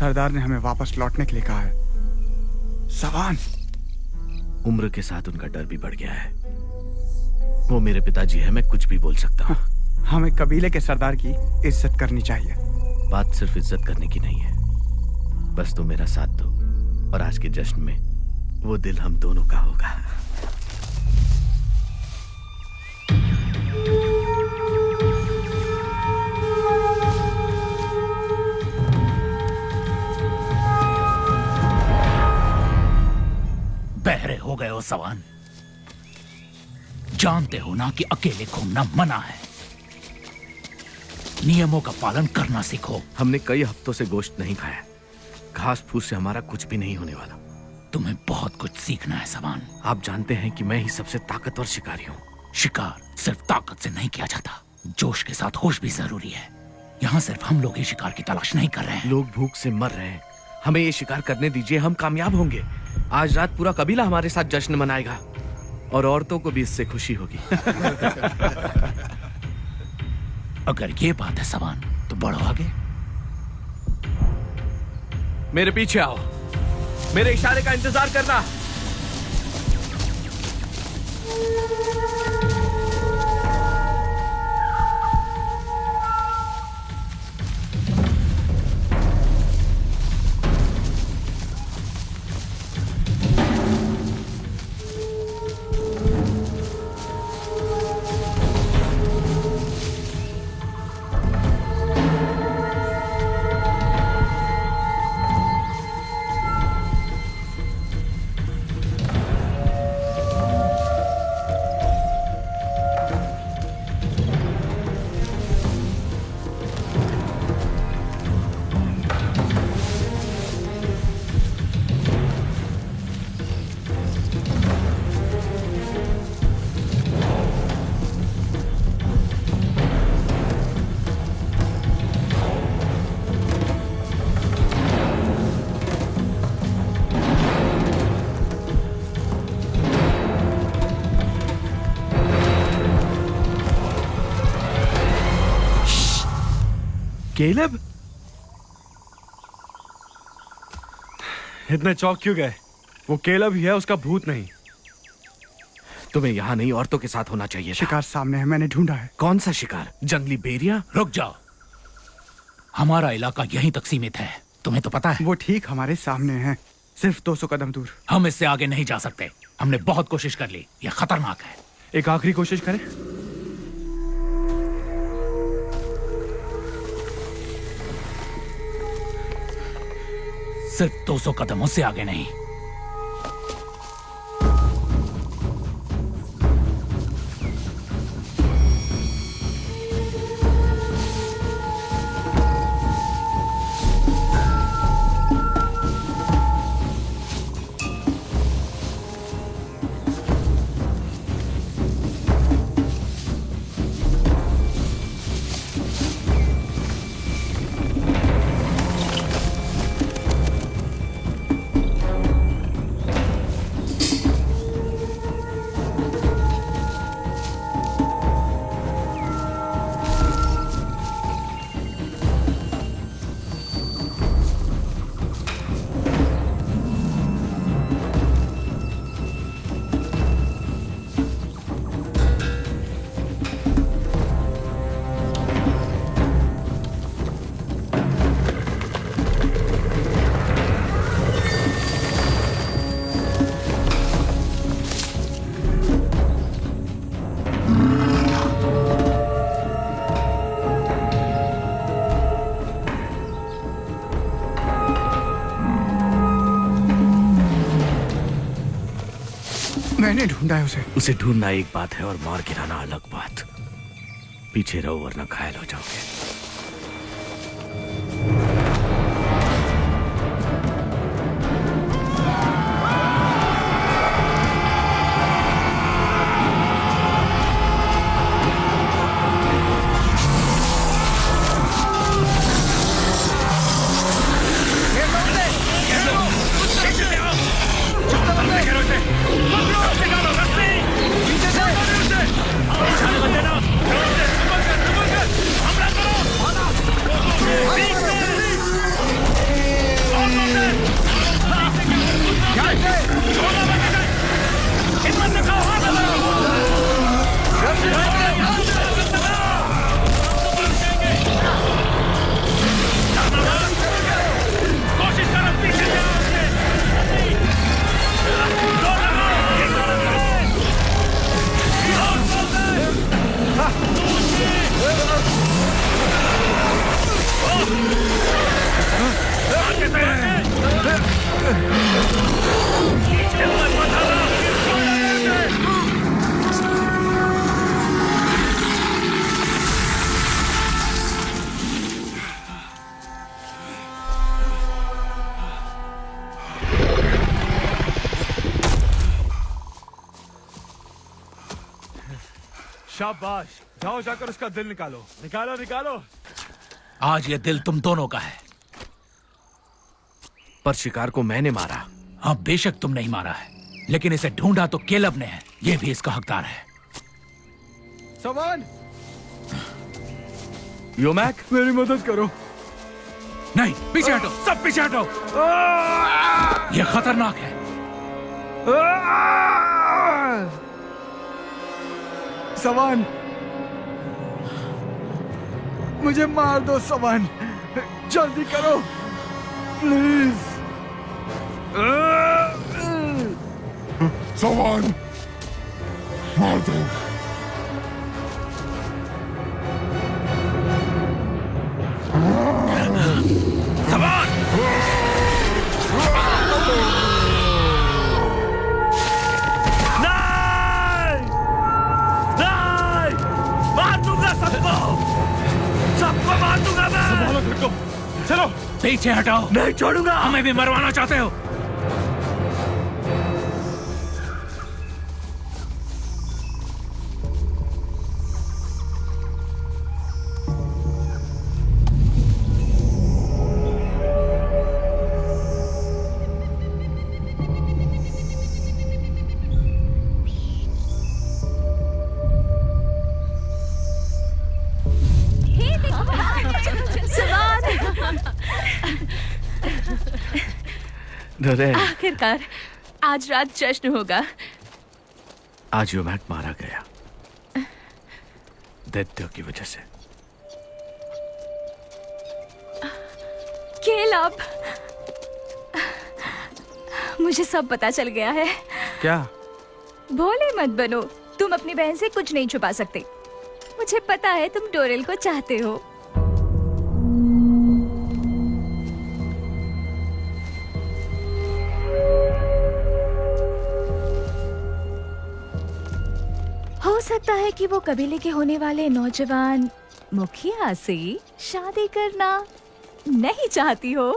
सरदार ने हमें वापस लौटने के लिए कहा है। सवान, उम्र के साथ उनका डर भी बढ़ गया है। वो मेरे पिताजी है, मैं कुछ भी बोल सकता हूँ। हमें कबीले के सरदार की इज्जत करनी चाहिए। बात सिर्फ इज्जत करने की नहीं है, बस तुम मेरा साथ दो और आज के जश्न में वो दिल हम दोनों का होगा। बहरे हो गए हो सवान, जानते हो ना कि अकेले घूमना मना है। नियमों का पालन करना सीखो। हमने कई हफ्तों से गोश्त नहीं खाया, घास फूस से हमारा कुछ भी नहीं होने वाला। तुम्हें बहुत कुछ सीखना है सवान। आप जानते हैं कि मैं ही सबसे ताकतवर शिकारी हूँ। शिकार सिर्फ ताकत से नहीं किया जाता, जोश के साथ होश भी जरूरी है। यहाँ सिर्फ हम लोग ही शिकार की तलाश नहीं कर रहे हैं। लोग भूख से मर रहे हैं, हमें ये शिकार करने दीजिए, हम कामयाब होंगे। आज रात पूरा कबीला हमारे साथ जश्न मनाएगा और औरतों को भी इससे खुशी होगी। अगर ये बात है सवान तो बढ़ो आगे। मेरे पीछे आओ, मेरे इशारे का इंतजार करना। केलब, इतने चौक क्यों गए? वो केलब ही है, उसका भूत नहीं। तुम्हें यहाँ नहीं औरतों के साथ होना चाहिए था। शिकार सामने है, मैंने ढूंढा है। कौन सा शिकार? जंगली बेरिया? रुक जाओ, हमारा इलाका यहीं तक सीमित है, तुम्हें तो पता है। वो ठीक हमारे सामने है, सिर्फ 200 कदम दूर। हम इससे आगे नहीं जा सकते, हमने बहुत कोशिश कर ली, यह खतरनाक है। एक आखिरी कोशिश करें। सिर्फ 200 कदमों से आगे नहीं। मैंने ढूंढा है उसे ढूंढना एक बात है और मार गिराना अलग बात। पीछे रहो वरना घायल हो जाओगे। शाबाश, जाओ जाकर उसका दिल निकालो। निकालो निकालो। आज ये दिल तुम दोनों का है। पर शिकार को मैंने मारा। हाँ, बेशक तुम नहीं मारा है, लेकिन इसे ढूंढा तो केलब ने है। ये भी इसका हकदार है। सवान, योमैक, मेरी मदद करो। नहीं, पीछे हटो, सब पीछे हटो। ये खतरनाक है। सवान, मुझे मार दो सवान, जल्दी करो प्लीज। सवान, मार दो। सवान! नहीं! नहीं! मार दूंगा सबको! सबको मार दूंगा मैं! संभालो खुद को, चलो। पीछे हटाओ। नहीं छोड़ूंगा! हमें भी मरवाना चाहते हो? डरे। आखिरकार आज रात जश्न होगा। आज योमैक मारा गया, दैत्यों की वजह से। केलब, मुझे सब पता चल गया है। क्या? भोले मत बनो, तुम अपनी बहन से कुछ नहीं छुपा सकते। मुझे पता है तुम डोरेल को चाहते हो। हो सकता है कि वो कबीले के होने वाले नौजवान मुखिया से शादी करना नहीं चाहती हो।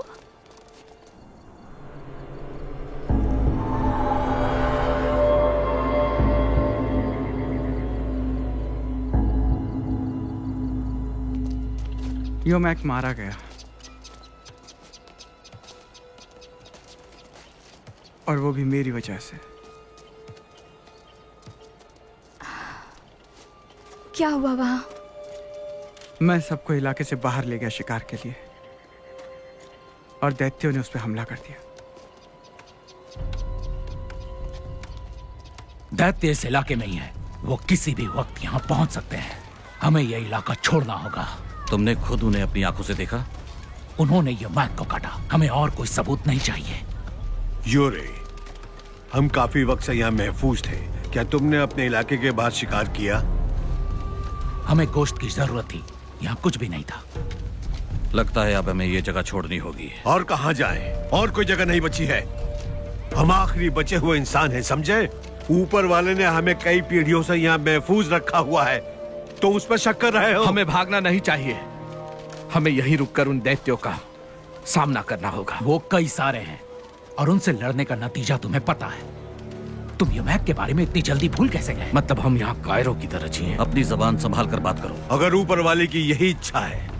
योमैक मारा गया और वो भी मेरी वजह से। क्या हुआ वहाँ? मैं सबको इलाके से बाहर ले गया शिकार के लिए और दैत्यों ने उस पर हमला कर दिया। दैत्य इस इलाके में ही है। वो किसी भी वक्त यहाँ पहुंच सकते हैं। हमें यह इलाका छोड़ना होगा। तुमने खुद उन्हें अपनी आंखों से देखा? उन्होंने योमैक को काटा। हमें और कोई सबूत नहीं चाहिए। योरे, हम काफी वक्त से यहाँ महफूज थे। क्या तुमने अपने इलाके के बाहर शिकार किया? हमें गोश्त की जरूरत थी, यहाँ कुछ भी नहीं था। लगता है अब हमें ये जगह छोड़नी होगी। और कहाँ जाएं? और कोई जगह नहीं बची है। हम आखिरी बचे हुए इंसान हैं, समझे? ऊपर वाले ने हमें कई पीढ़ियों से यहाँ महफूज रखा हुआ है, तो उस पर शक कर रहे हो? हमें भागना नहीं चाहिए। हमें यहीं रुककर उन दैत्यों का सामना करना होगा। वो कई सारे हैं और उनसे लड़ने का नतीजा तुम्हें पता है। तुम योमैक के बारे में इतनी जल्दी भूल कैसे गए? मतलब हम यहाँ कायरों की तरह जिए। अपनी जबान संभाल कर बात करो। अगर ऊपर वाले की यही इच्छा है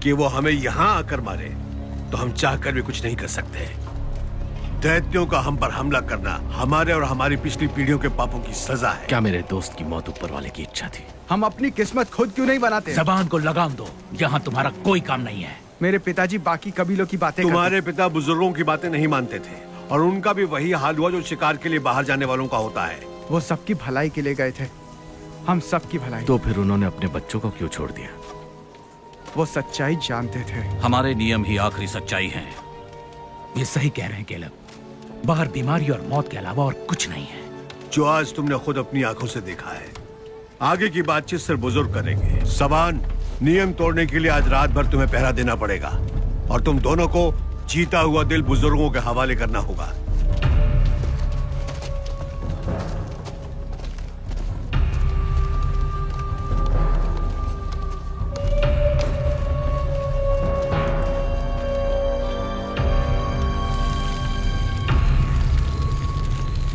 कि वो हमें यहाँ आकर मारे, तो हम चाहकर भी कुछ नहीं कर सकते। दैत्यों का हम पर हमला करना हमारे और हमारी पिछली पीढ़ियों के पापों की सजा है। क्या मेरे दोस्त की मौत ऊपर वाले की इच्छा थी? हम अपनी किस्मत खुद क्यों नहीं बनाते? जबान को लगाम दो। यहाँ तुम्हारा कोई काम नहीं है। मेरे पिताजी बाकी कबीलों की बातें तुम्हारे पिता बुजुर्गों की बातें नहीं मानते थे और उनका भी वही हाल हुआ जो शिकार के लिए बाहर जाने वालों का होता है। वो सबकी भलाई के लिए गए थे, हम सबकी भलाई। तो फिर उन्होंने अपने बच्चों को क्यों छोड़ दिया? वो सच्चाई जानते थे। हमारे नियम ही आखिरी सच्चाई हैं। ये सही कह रहे हैं केलब। बाहर बीमारी और मौत के अलावा और कुछ नहीं है। जो आज तुमने खुद अपनी आंखों से देखा है। आगे की बातचीत सिर्फ बुजुर्ग करेंगे। सबान, नियम तोड़ने के लिए आज रात भर तुम्हें पहरा देना पड़ेगा और तुम दोनों को जीता हुआ दिल बुजुर्गों के हवाले करना होगा।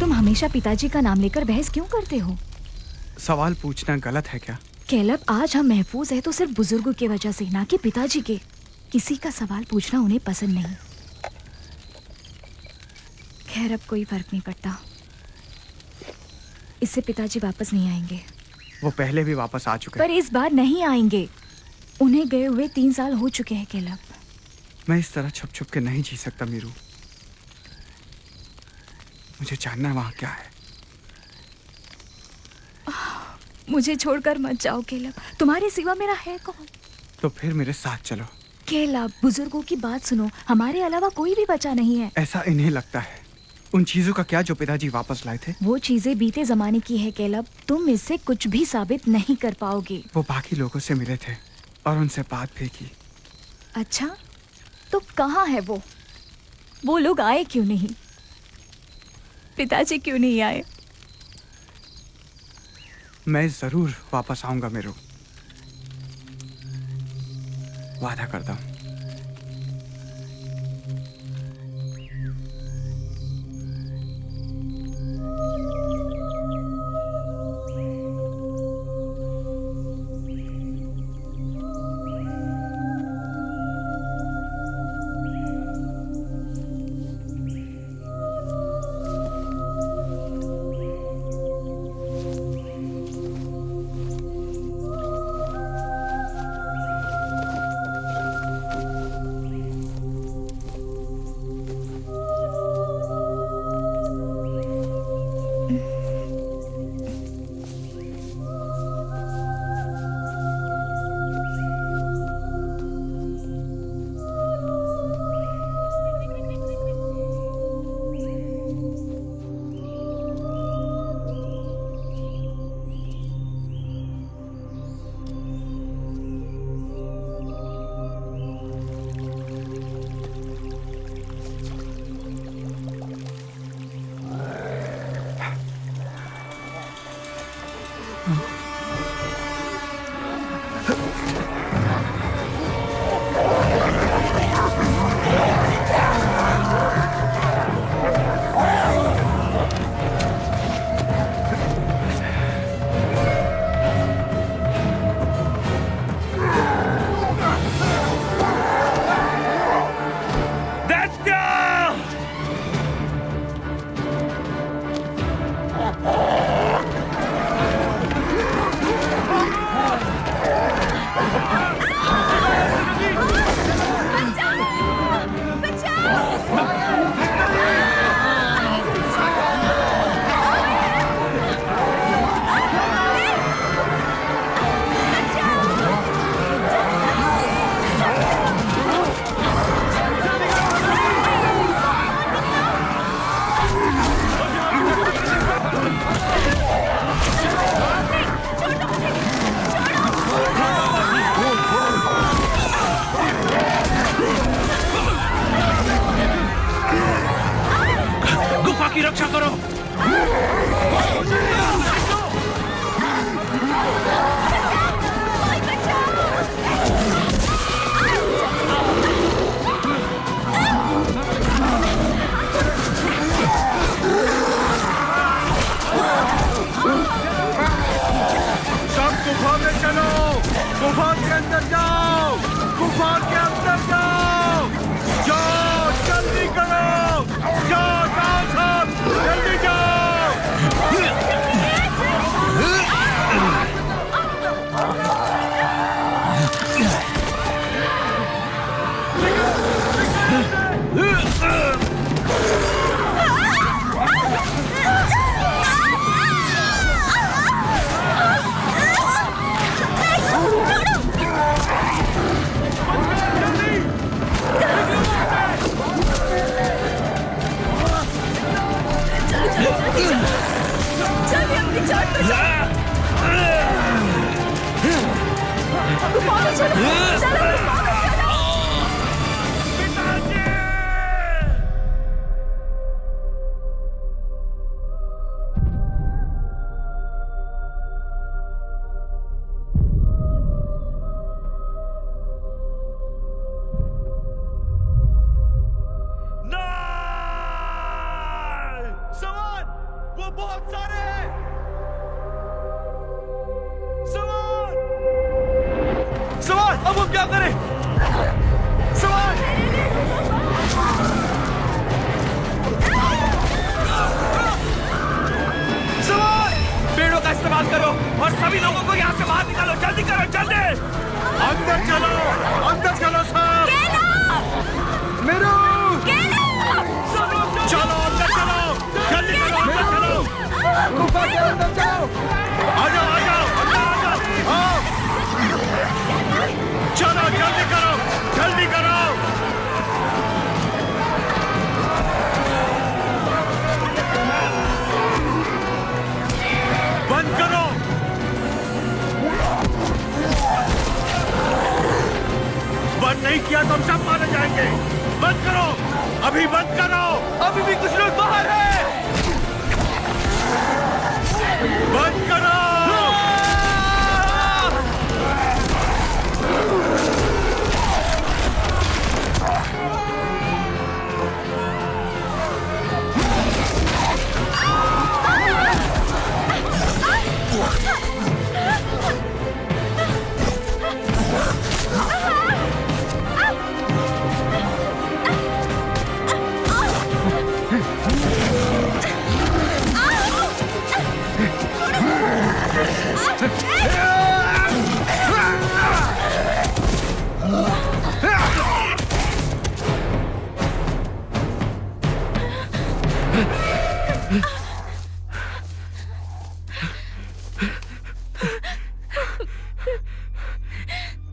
तुम हमेशा पिताजी का नाम लेकर बहस क्यों करते हो? सवाल पूछना गलत है क्या? कैलब, आज हम महफूज है तो सिर्फ बुजुर्गों की वजह से, ना कि पिताजी के। किसी का सवाल पूछना उन्हें पसंद नहीं। खैर, अब कोई फर्क नहीं पड़ता। इससे पिताजी वापस नहीं आएंगे। वो पहले भी वापस आ चुके पर इस बार नहीं आएंगे। उन्हें गए हुए 3 साल हो चुके हैं कैलब। मैं इस तरह छुप छुप के नहीं जी सकता मीरू। मुझे जानना है वहां क्या है। मुझे छोड़कर मत जाओ कैलब। तुम्हारे सिवा मेरा है कौन? तो फिर मेरे साथ चलो। कैलब, बुजुर्गों की बात सुनो। हमारे अलावा कोई भी बचा नहीं है। ऐसा इन्हें लगता है। उन चीजों का क्या जो पिताजी वापस लाए थे? वो चीजें बीते जमाने की है कैलब। तुम इससे कुछ भी साबित नहीं कर पाओगे। वो बाकी लोगों से मिले थे और उनसे बात भी की। अच्छा, तो कहाँ है वो? वो लोग आए क्यों नहीं? पिताजी क्यों नहीं आए? मैं जरूर वापस आऊंगा मीरू, वादा करता हूं। की रक्षा करो। सब गुफा में चलो, गुफा के अंदर जाओ, गुफा के अंदर जाओ, जाओ जल्दी करो, जाओ जाओ सब जल्दी जाओ। वो बहुत सारे हैं। अब हम क्या करें? सवाल! सवाल! पेड़ों का इस्तेमाल करो और सभी लोगों को यहाँ से बाहर निकालो। जल्दी करो, जल्दी! अंदर चलो सब। मेरू! चलो अंदर चलो, जल्दी करो, अंदर चलो। गुफा के अंदर जाओ। आ जाओ अंदर आ जाओ। आओ। चलो जल्दी करो। बंद करो। बंद नहीं किया तो हम सब मारे जाएंगे। बंद करो, अभी बंद करो। अभी भी कुछ लोग बाहर हैं। बंद करो।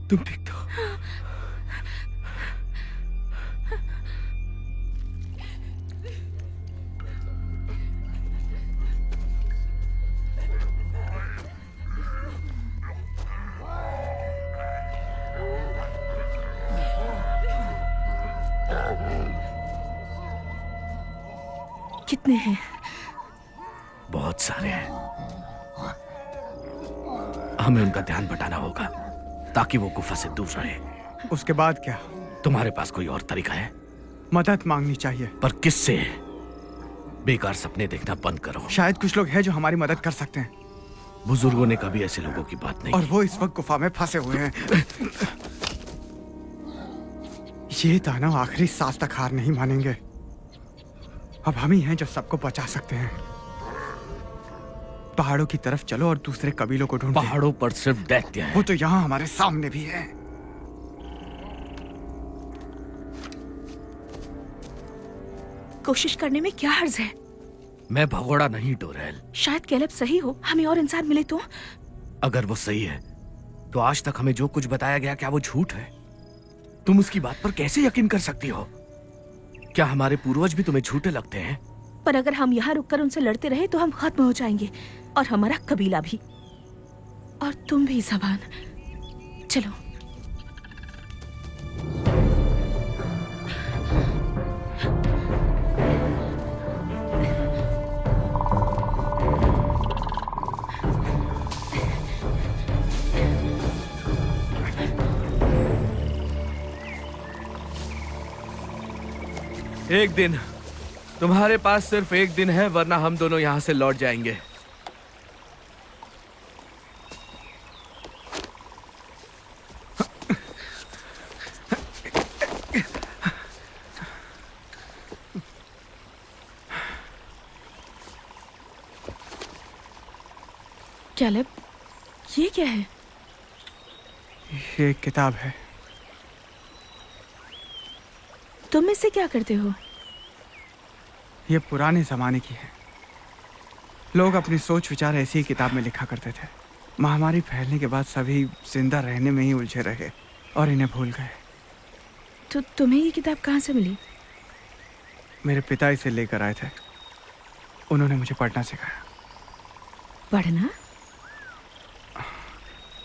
तुम ठीक तो? कितने हैं? बहुत सारे हैं। हमें उनका ध्यान बटाना होगा ताकि वो गुफा से दूर रहे। उसके बाद क्या? तुम्हारे पास कोई और तरीका है? मदद मांगनी चाहिए। पर किससे? बेकार सपने देखना बंद करो। शायद कुछ लोग हैं जो हमारी मदद कर सकते हैं। बुजुर्गों ने कभी ऐसे लोगों की बात नहीं और की। वो इस वक्त गुफा में फंसे हुए हैं। ये दानव आखिरी सांस तक हार नहीं मानेंगे। अब हम ही हैं जो सबको बचा सकते हैं। पहाड़ों की तरफ चलो और दूसरे कबीलों को ढूंढो। पहाड़ों पर सिर्फ दैत्य है। वो तो यहाँ हमारे सामने भी है। कोशिश करने में क्या हर्ज है? मैं भगोड़ा नहीं डोरेल। शायद कैलेब सही हो, हमें और इंसान मिले तो। अगर वो सही है तो आज तक हमें जो कुछ बताया गया क्या वो झूठ है? तुम उसकी बात पर कैसे यकीन कर सकती हो? क्या हमारे पूर्वज भी तुम्हें झूठे लगते हैं? पर अगर हम यहाँ रुककर उनसे लड़ते रहे तो हम खत्म हो जाएंगे, और हमारा कबीला भी, और तुम भी ज़बान। चलो। एक दिन, तुम्हारे पास सिर्फ एक दिन है, वरना हम दोनों यहां से लौट जाएंगे। कैलेब, ये क्या है? ये एक किताब है। तुम इससे क्या करते हो? ये पुराने जमाने की है। लोग अपनी सोच विचार ऐसी ही किताब में लिखा करते थे। महामारी फैलने के बाद सभी जिंदा रहने में ही उलझे रहे और इन्हें भूल गए। तो तुम्हें ये किताब कहाँ से मिली? मेरे पिता इसे लेकर आए थे। उन्होंने मुझे पढ़ना सिखाया। पढ़ना?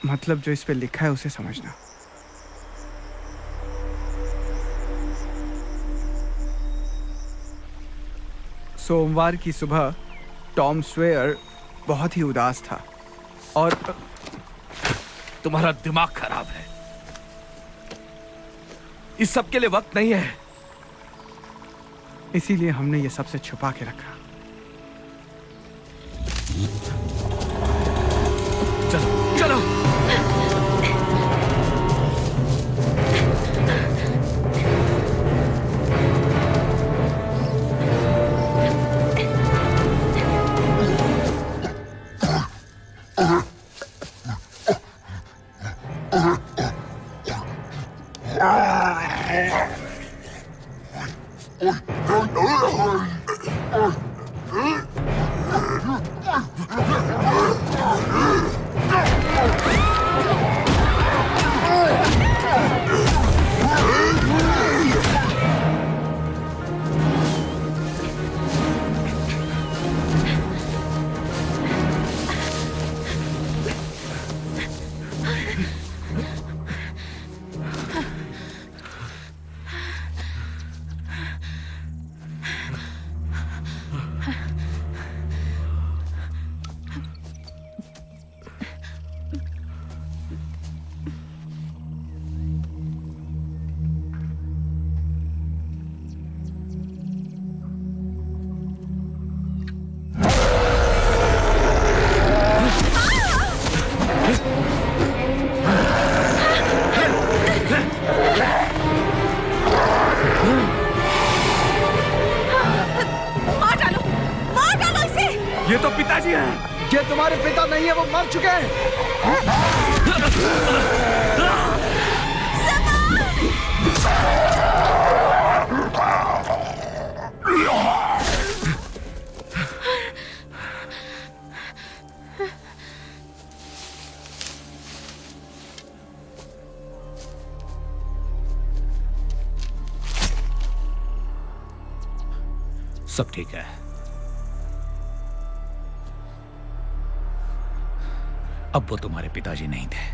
मतलब जो इस पे लिखा है उसे समझना। सोमवार की सुबह टॉम स्वेयर बहुत ही उदास था और तुम्हारा दिमाग खराब है। इस सब के लिए वक्त नहीं है। इसीलिए हमने ये सबसे छुपा के रखा। चलो चलो। ये तो पिताजी हैं। ये तुम्हारे पिता नहीं है, वो मर चुके हैं। सब ठीक है। अब वो तुम्हारे पिताजी नहीं थे।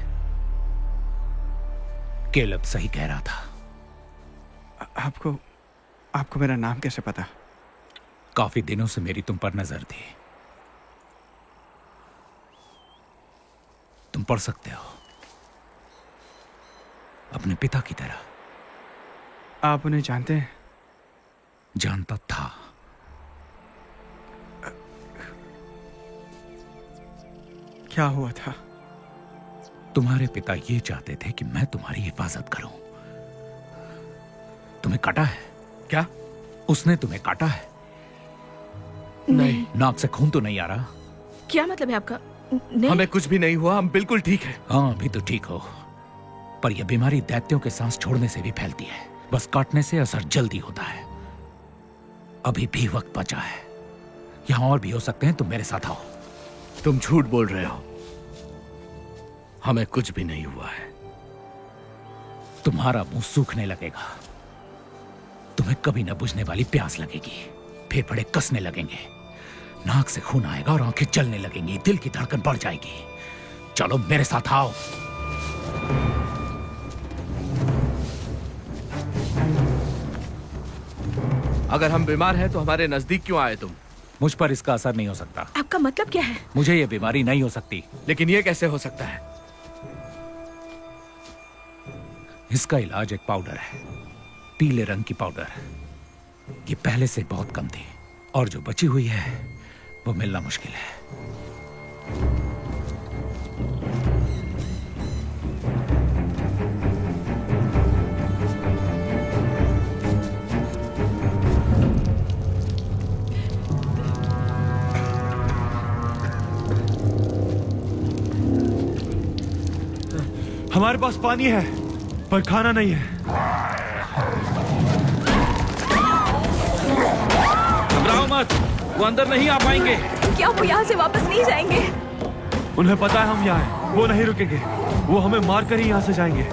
केलब सही कह रहा था। आपको मेरा नाम कैसे पता? काफी दिनों से मेरी तुम पर नजर थी। तुम पढ़ सकते हो अपने पिता की तरह। आप उन्हें जानते हैं? जानता था। क्या हुआ था? तुम्हारे पिता ये चाहते थे कि मैं तुम्हारी हिफाजत करूं। तुम्हें काटा है? क्या? उसने तुम्हें काटा है? नहीं। नाक से खून तो नहीं आ रहा? क्या मतलब है आपका? नहीं। हमें कुछ भी नहीं हुआ, हम बिल्कुल ठीक है। हाँ, अभी तो ठीक हो, पर यह बीमारी दैत्यों के सांस छोड़ने से भी फैलती है। बस काटने से असर जल्दी होता है। अभी भी वक्त बचा है। यहां और भी हो सकते हैं। तुम मेरे साथ आओ। तुम झूठ बोल रहे हो। हमें कुछ भी नहीं हुआ है। तुम्हारा मुंह सूखने लगेगा। तुम्हें कभी न बुझने वाली प्यास लगेगी। फेफड़े कसने लगेंगे। नाक से खून आएगा और आंखें जलने लगेंगी। दिल की धड़कन बढ़ जाएगी। चलो मेरे साथ आओ। अगर हम बीमार हैं तो हमारे नजदीक क्यों आए तुम? मुझ पर इसका असर नहीं हो सकता। आपका मतलब क्या है? मुझे यह बीमारी नहीं हो सकती। लेकिन ये कैसे हो सकता है? इसका इलाज एक पाउडर है, पीले रंग की पाउडर। ये पहले से बहुत कम थी और जो बची हुई है वो मिलना मुश्किल है। हमारे पास पानी है पर खाना नहीं है। घबराओ मत, वो अंदर नहीं आ पाएंगे। क्या वो यहाँ से वापस नहीं जाएंगे? उन्हें पता है हम यहाँ हैं, वो नहीं रुकेंगे। वो हमें मार कर ही यहाँ से जाएंगे।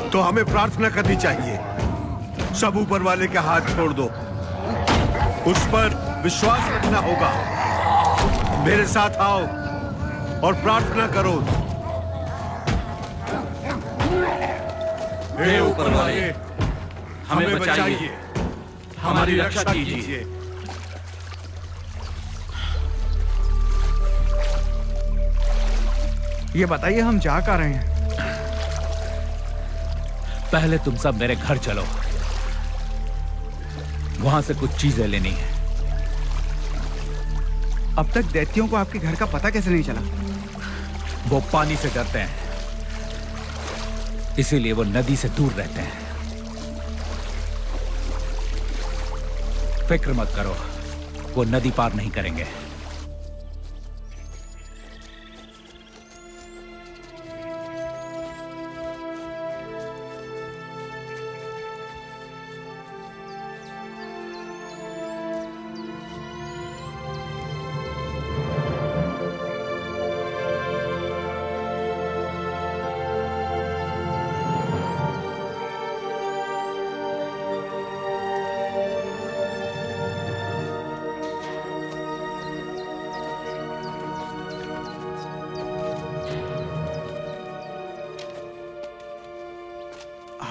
तो हमें प्रार्थना करनी चाहिए। सब ऊपर वाले के हाथ छोड़ दो, उस पर विश्वास रखना होगा। मेरे साथ आओ और प्रार्थना करो। हे ऊपर वाले, हमें बचाइए, हमारी रक्षा कीजिए। ये बताइए हम जा कहाँ रहे हैं? पहले तुम सब मेरे घर चलो। वहां से कुछ चीजें लेनी है। अब तक दैत्यों को आपके घर का पता कैसे नहीं चला? वो पानी से डरते हैं, इसीलिए वो नदी से दूर रहते हैं। फिक्र मत करो, वो नदी पार नहीं करेंगे।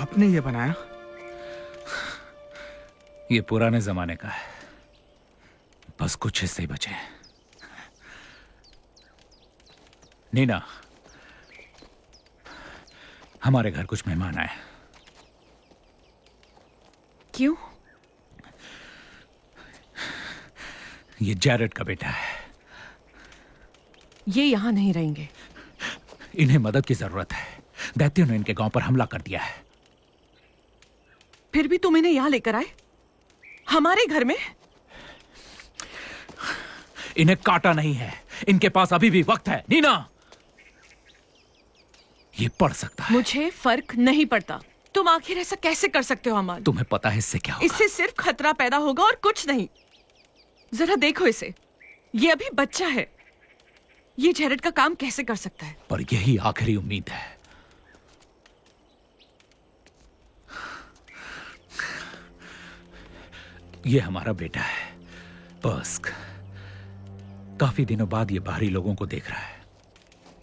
आपने ये बनाया? ये पुराने जमाने का है, बस कुछ हिस्से ही बचे हैं। नीना, हमारे घर कुछ मेहमान आए। क्यों? ये जैरेड का बेटा है। ये यहाँ नहीं रहेंगे। इन्हें मदद की जरूरत है। दैत्यों ने इनके गांव पर हमला कर दिया है। फिर भी तुम इन्हें यहाँ लेकर आए, हमारे घर में? इन्हें काटा नहीं है, इनके पास अभी भी वक्त है। नीना, ये पढ़ सकता है। मुझे फर्क नहीं पड़ता। तुम आखिर ऐसा कैसे कर सकते हो अमाल? तुम्हें पता है इससे क्या होगा? इससे सिर्फ खतरा पैदा होगा और कुछ नहीं। जरा देखो इसे, ये अभी बच्चा है। ये जैरेड का काम कैसे कर सकता है? पर यही आखिरी उम्मीद है। ये हमारा बेटा है, पर्स्क। काफी दिनों बाद ये बाहरी लोगों को देख रहा है।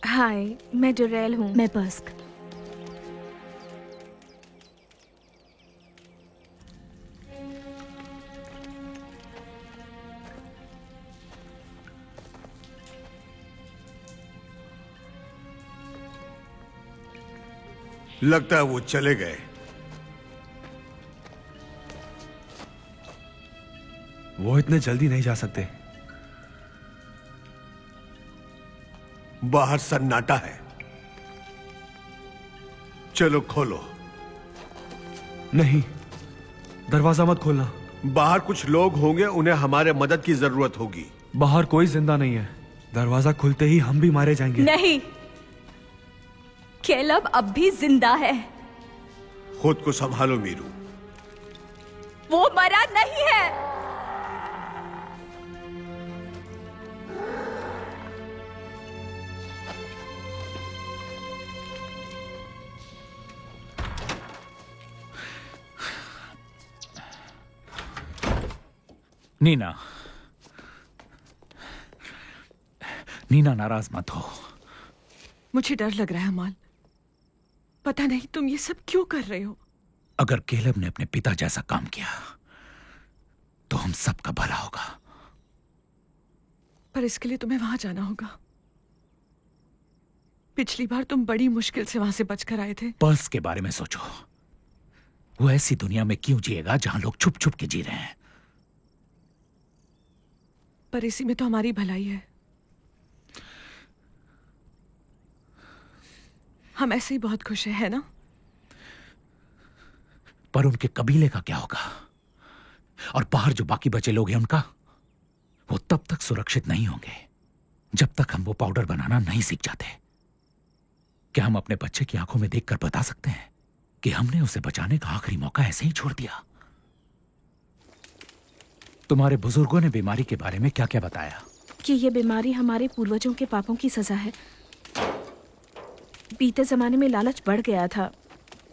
हाय, मैं डोरेल हूँ। मैं पर्स्क। लगता है वो चले गए। वो इतने जल्दी नहीं जा सकते। बाहर सन्नाटा है। चलो खोलो। नहीं, दरवाजा मत खोलना। बाहर कुछ लोग होंगे, उन्हें हमारे मदद की जरूरत होगी। बाहर कोई जिंदा नहीं है। दरवाजा खुलते ही हम भी मारे जाएंगे। नहीं, केलब अब भी जिंदा है। खुद को संभालो मीरू। वो मरा नहीं है। नीना, नीना, नाराज मत हो। मुझे डर लग रहा है अमाल। पता नहीं तुम ये सब क्यों कर रहे हो। अगर केलब ने अपने पिता जैसा काम किया तो हम सबका भला होगा। पर इसके लिए तुम्हें वहां जाना होगा। पिछली बार तुम बड़ी मुश्किल से वहां से बचकर आए थे। पर्स के बारे में सोचो। वो ऐसी दुनिया में क्यों जिएगा जहां लोग छुप छुप के जी रहे हैं? पर इसी में तो हमारी भलाई है। हम ऐसे ही बहुत खुश है ना? पर उनके कबीले का क्या होगा? और बाहर जो बाकी बचे लोग हैं उनका? वो तब तक सुरक्षित नहीं होंगे जब तक हम वो पाउडर बनाना नहीं सीख जाते। क्या हम अपने बच्चे की आंखों में देखकर बता सकते हैं कि हमने उसे बचाने का आखिरी मौका ऐसे ही छोड़ दिया? तुम्हारे बुजुर्गों ने बीमारी के बारे में क्या क्या बताया? कि ये बीमारी हमारे पूर्वजों के पापों की सजा है। बीते जमाने में लालच बढ़ गया था।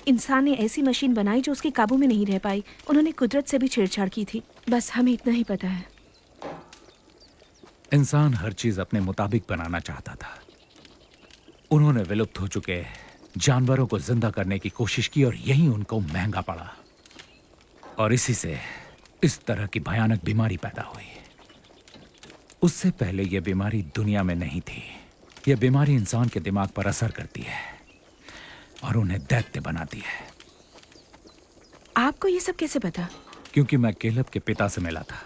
इंसान ने ऐसी मशीन बनाई जो उसके काबू में नहीं रह पाई। उन्होंने कुदरत से भी छेड़छाड़ की थी। बस हमें इतना ही पता है। इंसान हर चीज अपने मुताबिक बनाना चाहता था। उन्होंने विलुप्त हो चुके जानवरों को जिंदा करने की कोशिश की और यही उनको महंगा पड़ा। और इसी से इस तरह की भयानक बीमारी पैदा हुई। उससे पहले यह बीमारी दुनिया में नहीं थी। यह बीमारी इंसान के दिमाग पर असर करती है और उन्हें दैत्य बनाती है। आपको ये सब कैसे पता? क्योंकि मैं केलब के पिता से मिला था।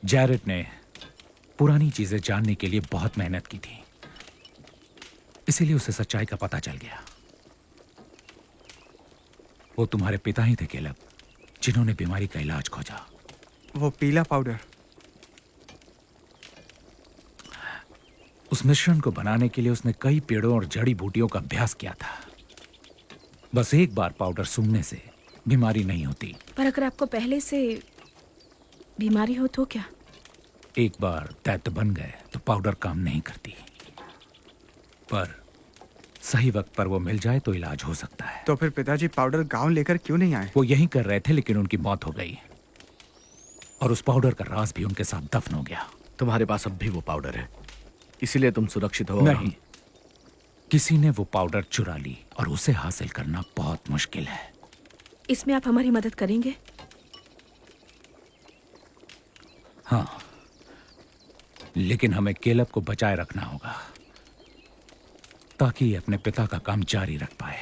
जैरेड ने पुरानी चीजें जानने के लिए बहुत मेहनत की थी, इसीलिए उसे सच्चाई का पता चल गया। वो तुम्हारे पिता ही थे केलब, जिन्होंने बीमारी का इलाज खोजा। वो पीला पाउडर। उस मिश्रण को बनाने के लिए उसने कई पेड़ों और जड़ी बूटियों का अभ्यास किया था। बस एक बार पाउडर सूंघने से बीमारी नहीं होती। पर अगर आपको पहले से बीमारी हो तो क्या? एक बार दैत्य बन गए तो पाउडर काम नहीं करती। पर सही वक्त पर वो मिल जाए तो इलाज हो सकता है। तो फिर पिताजी पाउडर गांव लेकर क्यों नहीं आए? वो यहीं कर रहे थे, लेकिन उनकी मौत हो गई और उस पाउडर का राज भी उनके साथ दफन हो गया। तुम्हारे पास अब भी वो पाउडर है, इसीलिए तुम सुरक्षित हो। नहीं, किसी ने वो पाउडर चुरा ली और उसे हासिल करना बहुत मुश्किल है। इसमें आप हमारी मदद करेंगे? हाँ, लेकिन हमें केलब को बचाए रखना होगा ताकि ये अपने पिता का काम जारी रख पाए।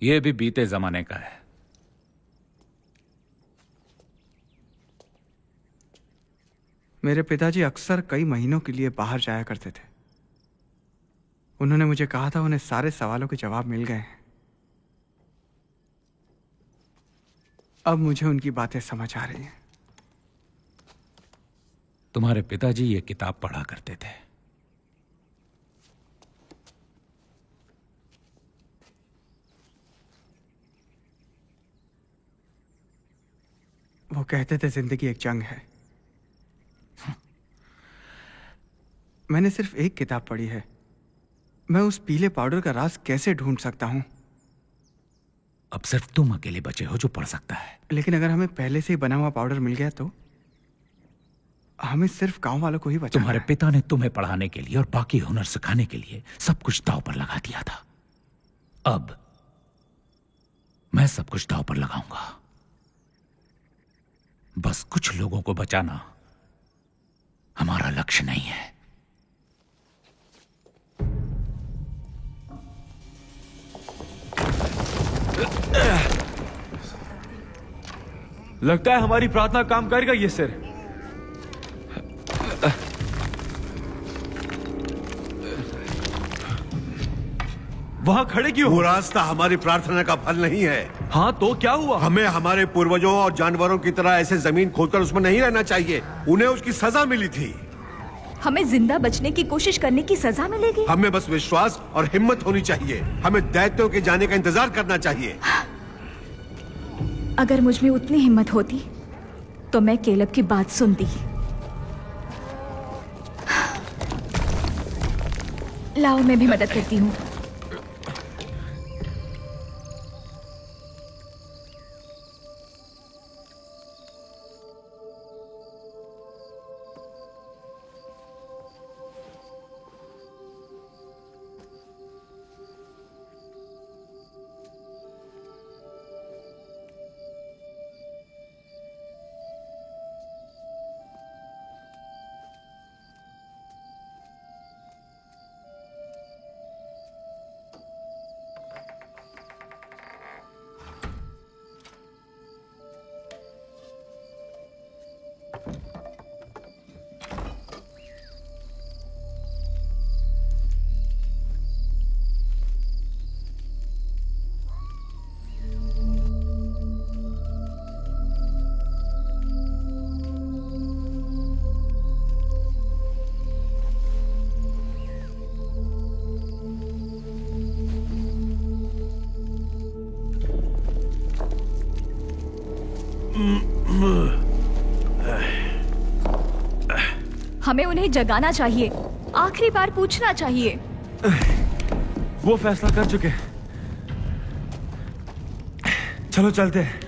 ये भी बीते जमाने का है। मेरे पिताजी अक्सर कई महीनों के लिए बाहर जाया करते थे। उन्होंने मुझे कहा था उन्हें सारे सवालों के जवाब मिल गए हैं। अब मुझे उनकी बातें समझ आ रही हैं। तुम्हारे पिताजी ये किताब पढ़ा करते थे। वो कहते थे जिंदगी एक जंग है। मैंने सिर्फ एक किताब पढ़ी है। मैं उस पीले पाउडर का राज कैसे ढूंढ सकता हूं? अब सिर्फ तुम अकेले बचे हो जो पढ़ सकता है। लेकिन अगर हमें पहले से ही बना हुआ पाउडर मिल गया तो हमें सिर्फ गांव वालों को ही बचाना तुम्हारे है। पिता ने तुम्हें पढ़ाने के लिए और बाकी हुनर सिखाने के लिए सब कुछ दांव पर लगा दिया था। अब मैं सब कुछ दांव पर लगाऊंगा। बस कुछ लोगों को बचाना हमारा लक्ष्य नहीं है। लगता है हमारी प्रार्थना काम करेगा ये सर। वहां खड़े क्यों वो हो? रास्ता हमारी प्रार्थना का फल नहीं है। हाँ तो क्या हुआ? हमें हमारे पूर्वजों और जानवरों की तरह ऐसे जमीन खोदकर उसमें नहीं रहना चाहिए। उन्हें उसकी सजा मिली थी। हमें जिंदा बचने की कोशिश करने की सजा मिलेगी? हमें बस विश्वास और हिम्मत होनी चाहिए। हमें दैत्यों के जाने का इंतजार करना चाहिए। अगर मुझ में उतनी हिम्मत होती तो मैं केलब की बात सुनती। लाओ, मैं भी मदद करती हूँ। हमें उन्हें जगाना चाहिए। आखिरी बार पूछना चाहिए। वो फैसला कर चुके हैं। चलो चलते हैं।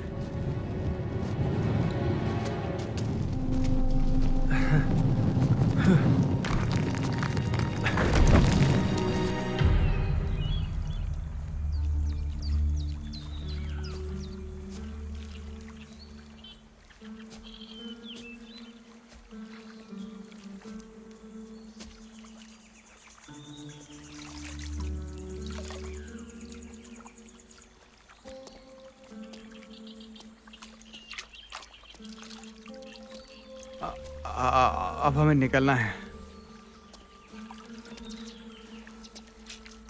अब हमें निकलना है।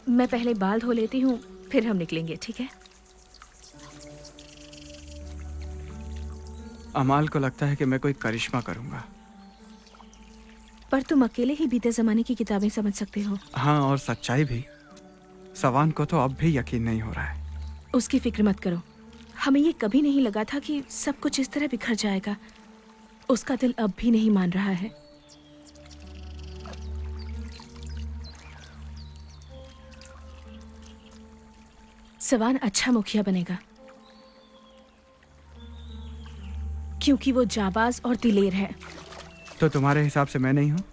मैं पहले बाल धो लेती हूँ, फिर हम निकलेंगे, ठीक है? अमाल को लगता है कि मैं कोई करिश्मा करूंगा। पर तुम अकेले ही बीते जमाने की किताबें समझ सकते हो। हाँ, और सच्चाई भी। सवान को तो अब भी यकीन नहीं हो रहा है। उसकी फिक्र मत करो। हमें ये कभी नहीं लगा था कि सब कुछ इस तरह बिखर जाएगा। उसका दिल अब भी नहीं मान रहा है। सवान अच्छा मुखिया बनेगा। क्योंकि वो जाबाज और दिलेर है। तो तुम्हारे हिसाब से मैं नहीं हूँ?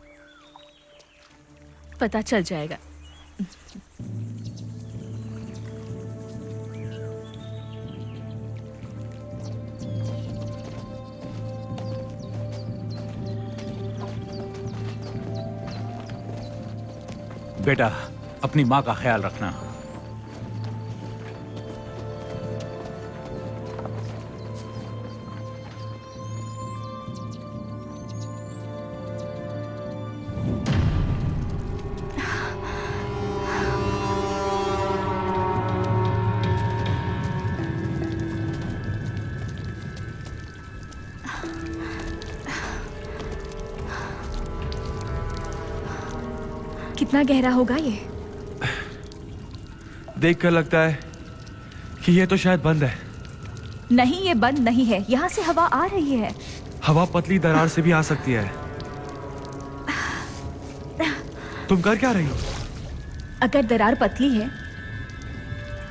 पता चल जाएगा। बेटा, अपनी माँ का ख्याल रखना। कितना गहरा होगा ये? देखकर लगता है कि ये तो शायद बंद है। नहीं, ये बंद नहीं है। यहाँ से हवा आ रही है। हवा पतली दरार से भी आ सकती है। तुम कर क्या रही हो? अगर दरार पतली है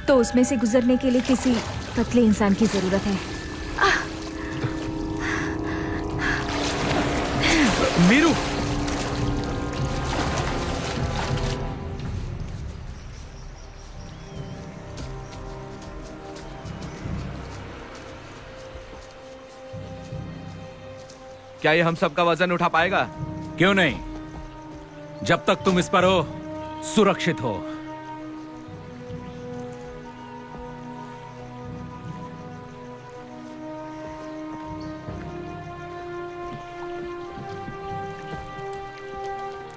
तो उसमें से गुजरने के लिए किसी पतले इंसान की जरूरत है। मीरू, क्या ये हम सबका वजन उठा पाएगा? क्यों नहीं? जब तक तुम इस पर हो, सुरक्षित हो।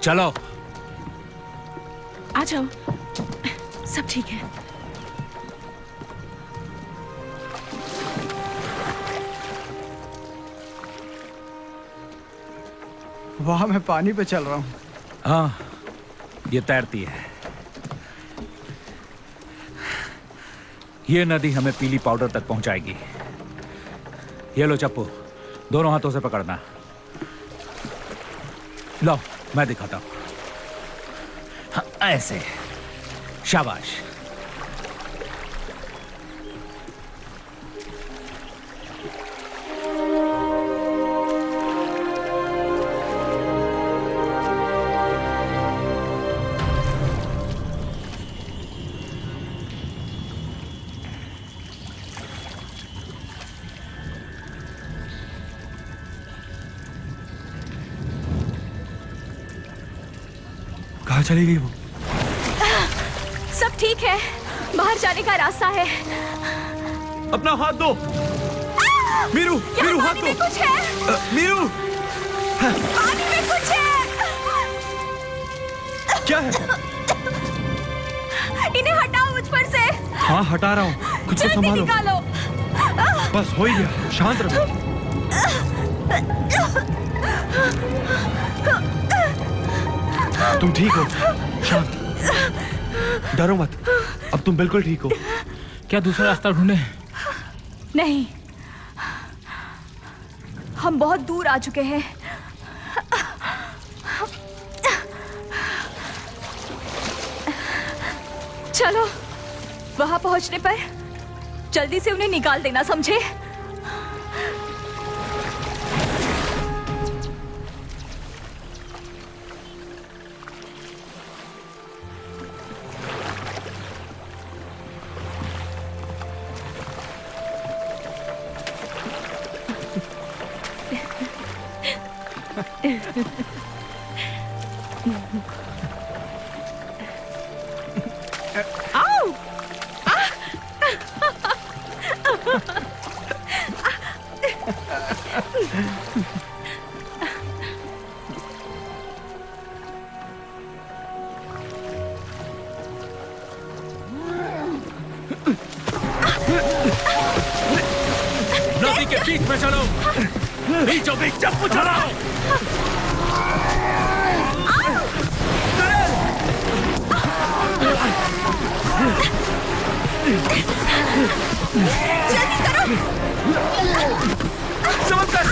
चलो, आ जाओ, सब ठीक है। वहां मैं पानी पे चल रहा हूँ। हाँ, ये तैरती है। ये नदी हमें पीली पाउडर तक पहुंचाएगी। ये लो चप्पू, दोनों हाथों से पकड़ना। लो, मैं दिखाता हूं। हाँ, ऐसे। शाबाश। कहाँ चली गई वो? सब ठीक है, बाहर जाने का रास्ता है। अपना हाथ दो। मीरू, मीरू हाथ पानी में दो। कुछ है। मीरू, पानी में कुछ है। क्या है? इन्हें हटाओ मुझ पर से। हाँ, हटा रहा हूँ। खुद को जल्दी संभालो। निकालो। बस हो ही गया, शांत रहो। तुम ठीक हो? शांत, डरो मत। अब तुम बिल्कुल ठीक हो। क्या दूसरा रास्ता ढूंढे? नहीं, हम बहुत दूर आ चुके हैं। चलो, वहां पहुंचने पर जल्दी से उन्हें निकाल देना, समझे? नदी के बीच में चलो, बीचों बीच चप्पू चलाओ। जल्दी करो। समझकर।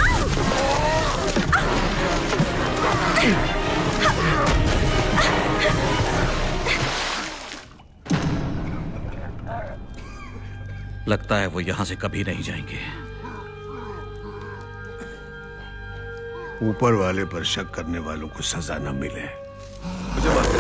लगता है वो यहां से कभी नहीं जाएंगे। ऊपर वाले पर शक करने वालों को सजा न मिले। मुझे माफ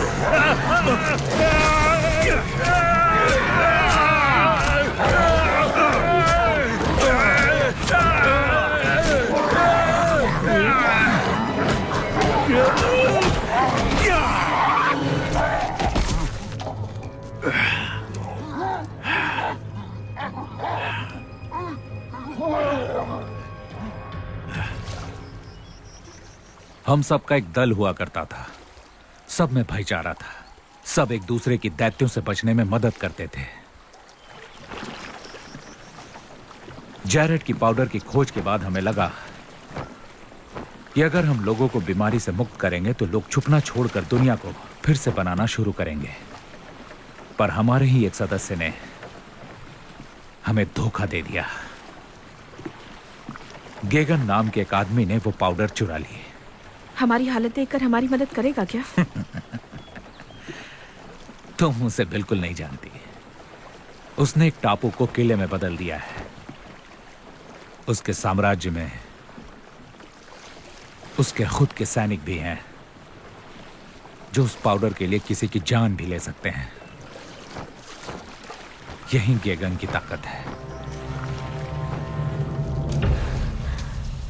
हम सब का एक दल हुआ करता था, सब में भाईचारा था, सब एक दूसरे की दैत्यों से बचने में मदद करते थे। जैरेड की पाउडर की खोज के बाद हमें लगा कि अगर हम लोगों को बीमारी से मुक्त करेंगे तो लोग छुपना छोड़कर दुनिया को फिर से बनाना शुरू करेंगे। पर हमारे ही एक सदस्य ने हमें धोखा दे दिया। गेगन नाम के एक आदमी ने वो पाउडर चुरा ली। हमारी हालत देखकर हमारी मदद करेगा क्या? तुम उसे बिल्कुल नहीं जानती। उसने एक टापू को किले में बदल दिया है। उसके साम्राज्य में उसके खुद के सैनिक भी हैं जो उस पाउडर के लिए किसी की जान भी ले सकते हैं। यही गेगन की ताकत है।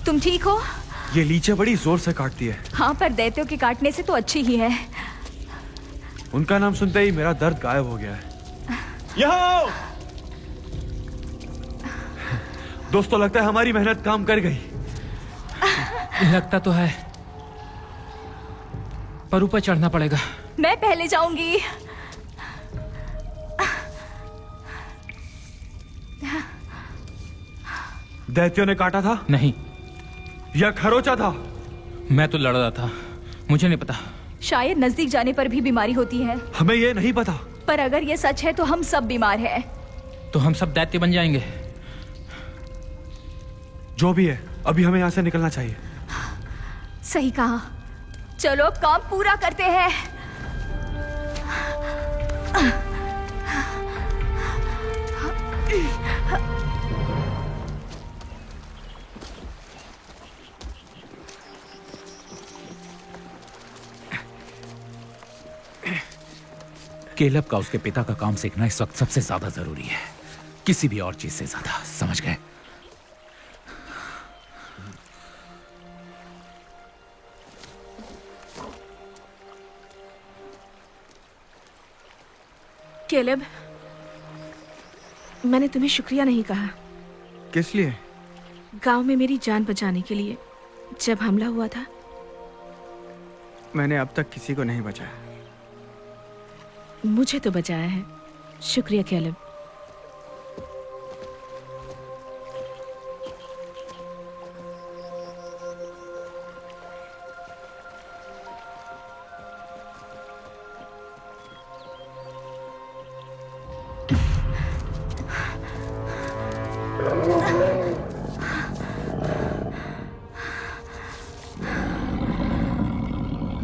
तुम ठीक हो? ये लीचे बड़ी जोर से काटती है। हाँ, पर दैत्यों के काटने से तो अच्छी ही है। उनका नाम सुनते ही मेरा दर्द गायब हो गया है। दोस्तों, लगता है हमारी मेहनत काम कर गई। लगता तो है, पर ऊपर चढ़ना पड़ेगा। मैं पहले जाऊंगी। दैत्यों ने काटा था नहीं, या खरोचा था? मैं तो लड़ रहा था, मुझे नहीं पता। शायद नजदीक जाने पर भी बीमारी होती है, हमें ये नहीं पता। पर अगर ये सच है तो हम सब बीमार हैं। तो हम सब दैत्य बन जाएंगे। जो भी है, अभी हमें यहाँ से निकलना चाहिए। सही कहा। चलो अब काम पूरा करते हैं। केलब का उसके पिता का काम सीखना इस वक्त सबसे ज्यादा जरूरी है, किसी भी और चीज से ज्यादा। समझ गए? केलेब, मैंने तुम्हें शुक्रिया नहीं कहा। किस लिए? गांव में मेरी जान बचाने के लिए। जब हमला हुआ था, मैंने अब तक किसी को नहीं बचाया। मुझे तो बचाया है। शुक्रिया केलेब।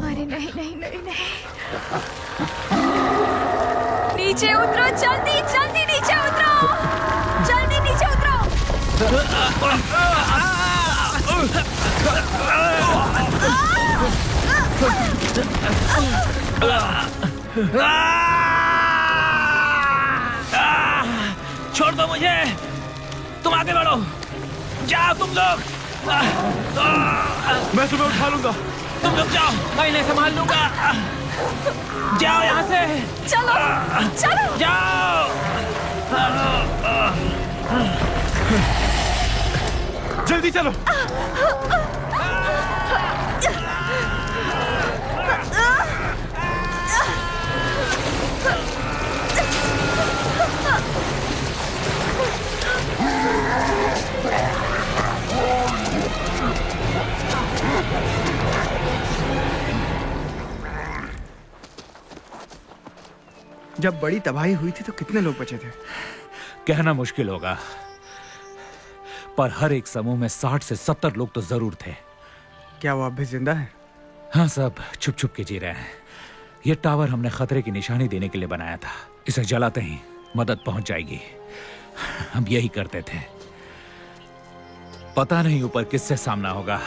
अरे नहीं नहीं नहीं नहीं, नीचे उतरो, जल्दी जल्दी नीचे उतरो, जल्दी नीचे उतरो। छोड़ दो मुझे, तुम आगे बढ़ो, जाओ तुम लोग। मैं तुम्हें उठा लूंगा। तुम लोग जाओ, मैं इन्हें संभाल लूंगा। जाओ यहाँ से, चलो चलो। जाओ। जल्दी चलो। जब बड़ी तबाही हुई थी तो कितने लोग बचे थे? कहना मुश्किल होगा, पर हर एक समूह में 60 से 70 लोग तो जरूर थे। क्या वो अब भी जिंदा है? हाँ, सब छुप छुप के जी रहे हैं। ये टावर हमने खतरे की निशानी देने के लिए बनाया था। इसे जलाते ही मदद पहुंच जाएगी। हम यही करते थे। पता नहीं ऊपर किससे सामना होगा।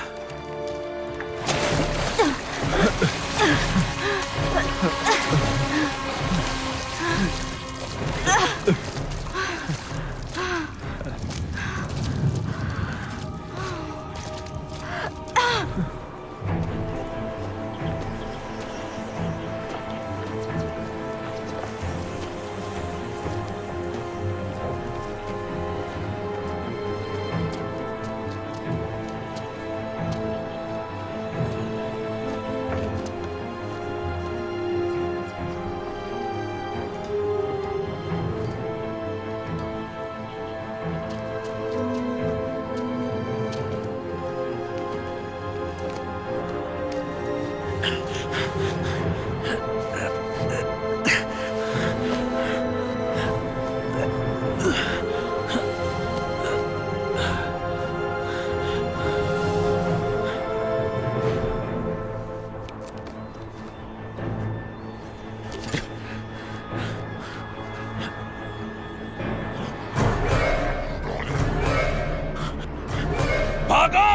भागो!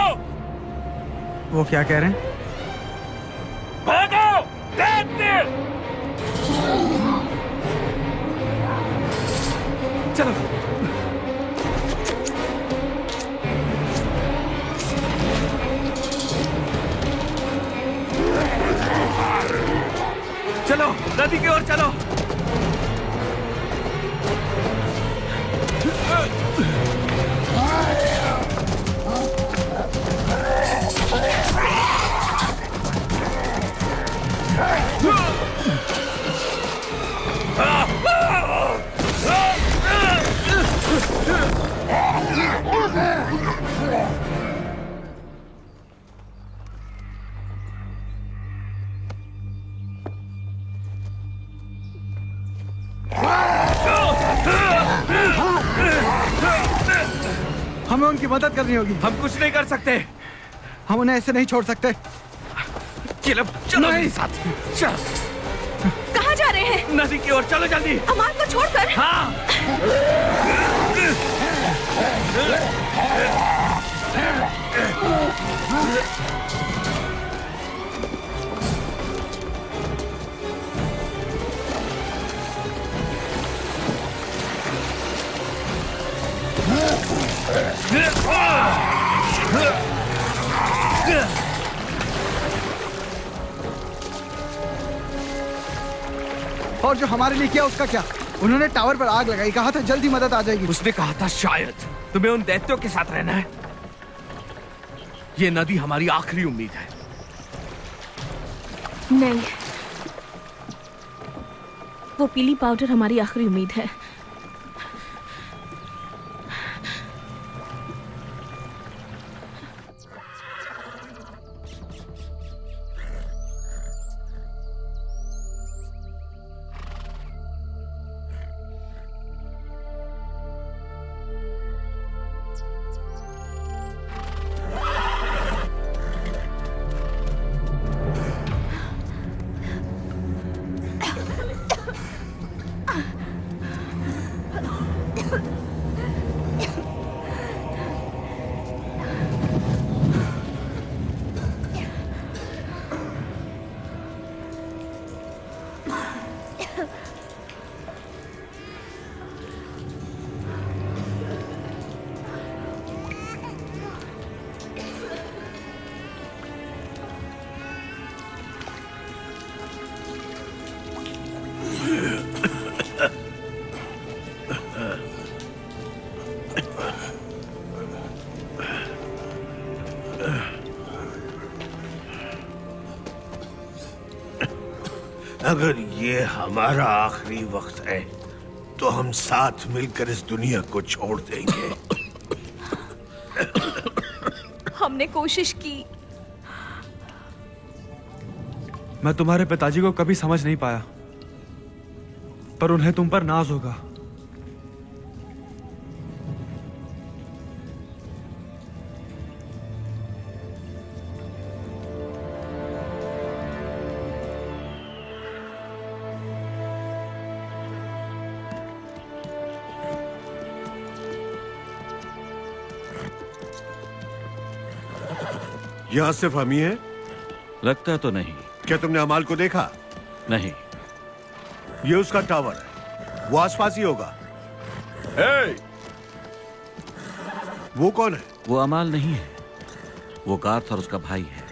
वो क्या कह रहे हैं? भागो! देखते! चलो चलो नदी की ओर चलो। हमें उनकी मदद करनी होगी। हम कुछ नहीं कर सकते। हम उन्हें ऐसे नहीं छोड़ सकते। चलो चलो मेरे साथ। चल कहाँ जा रहे हैं? नदी की ओर चलो जल्दी। अमान को छोड़कर। हाँ और जो हमारे लिए किया उसका क्या? उन्होंने टावर पर आग लगाई, कहा था जल्दी मदद आ जाएगी। उसने कहा था शायद तुम्हें उन दैत्यों के साथ रहना है। ये नदी हमारी आखिरी उम्मीद है। नहीं, वो पीली पाउडर हमारी आखिरी उम्मीद है। अगर ये हमारा आखिरी वक्त है तो हम साथ मिलकर इस दुनिया को छोड़ देंगे। हमने कोशिश की। मैं तुम्हारे पिताजी को कभी समझ नहीं पाया, पर उन्हें तुम पर नाज होगा। यहाँ सिर्फ हम ही हैं? लगता तो नहीं। क्या तुमने अमाल को देखा? नहीं। ये उसका टावर है, वो आसपास ही होगा। वो कौन है? वो अमाल नहीं है, वो गार्थ और उसका भाई है।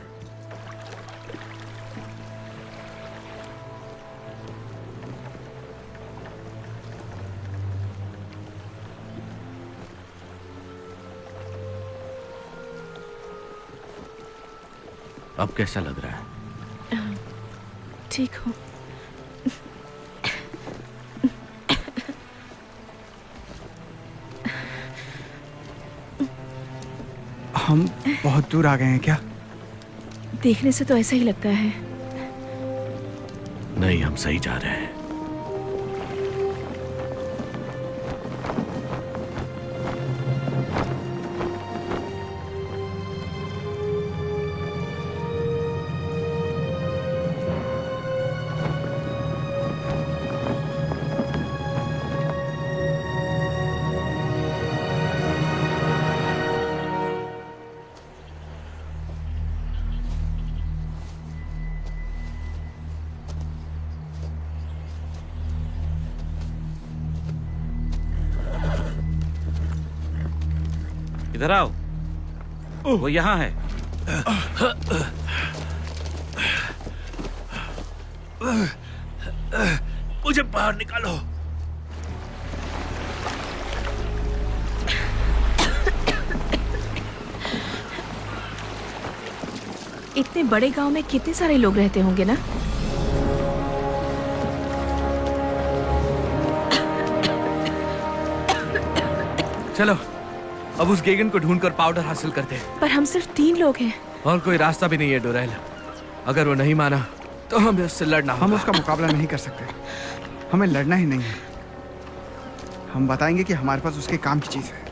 अब कैसा लग रहा है? ठीक हूँ। हम बहुत दूर आ गए हैं क्या? देखने से तो ऐसा ही लगता है। नहीं, हम सही जा रहे हैं। इधर आओ। वो यहाँ है। मुझे बाहर निकालो। इतने बड़े गांव में कितने सारे लोग रहते होंगे ना। चलो अब उस गेगन को ढूंढकर पाउडर हासिल करते हैं। पर हम सिर्फ 3 लोग हैं। और कोई रास्ता भी नहीं है डोरेल। अगर वो नहीं माना तो हमें उससे लड़ना होगा। हम उसका मुकाबला नहीं कर सकते। हमें लड़ना ही नहीं है। हम बताएंगे कि हमारे पास उसके काम की चीज है।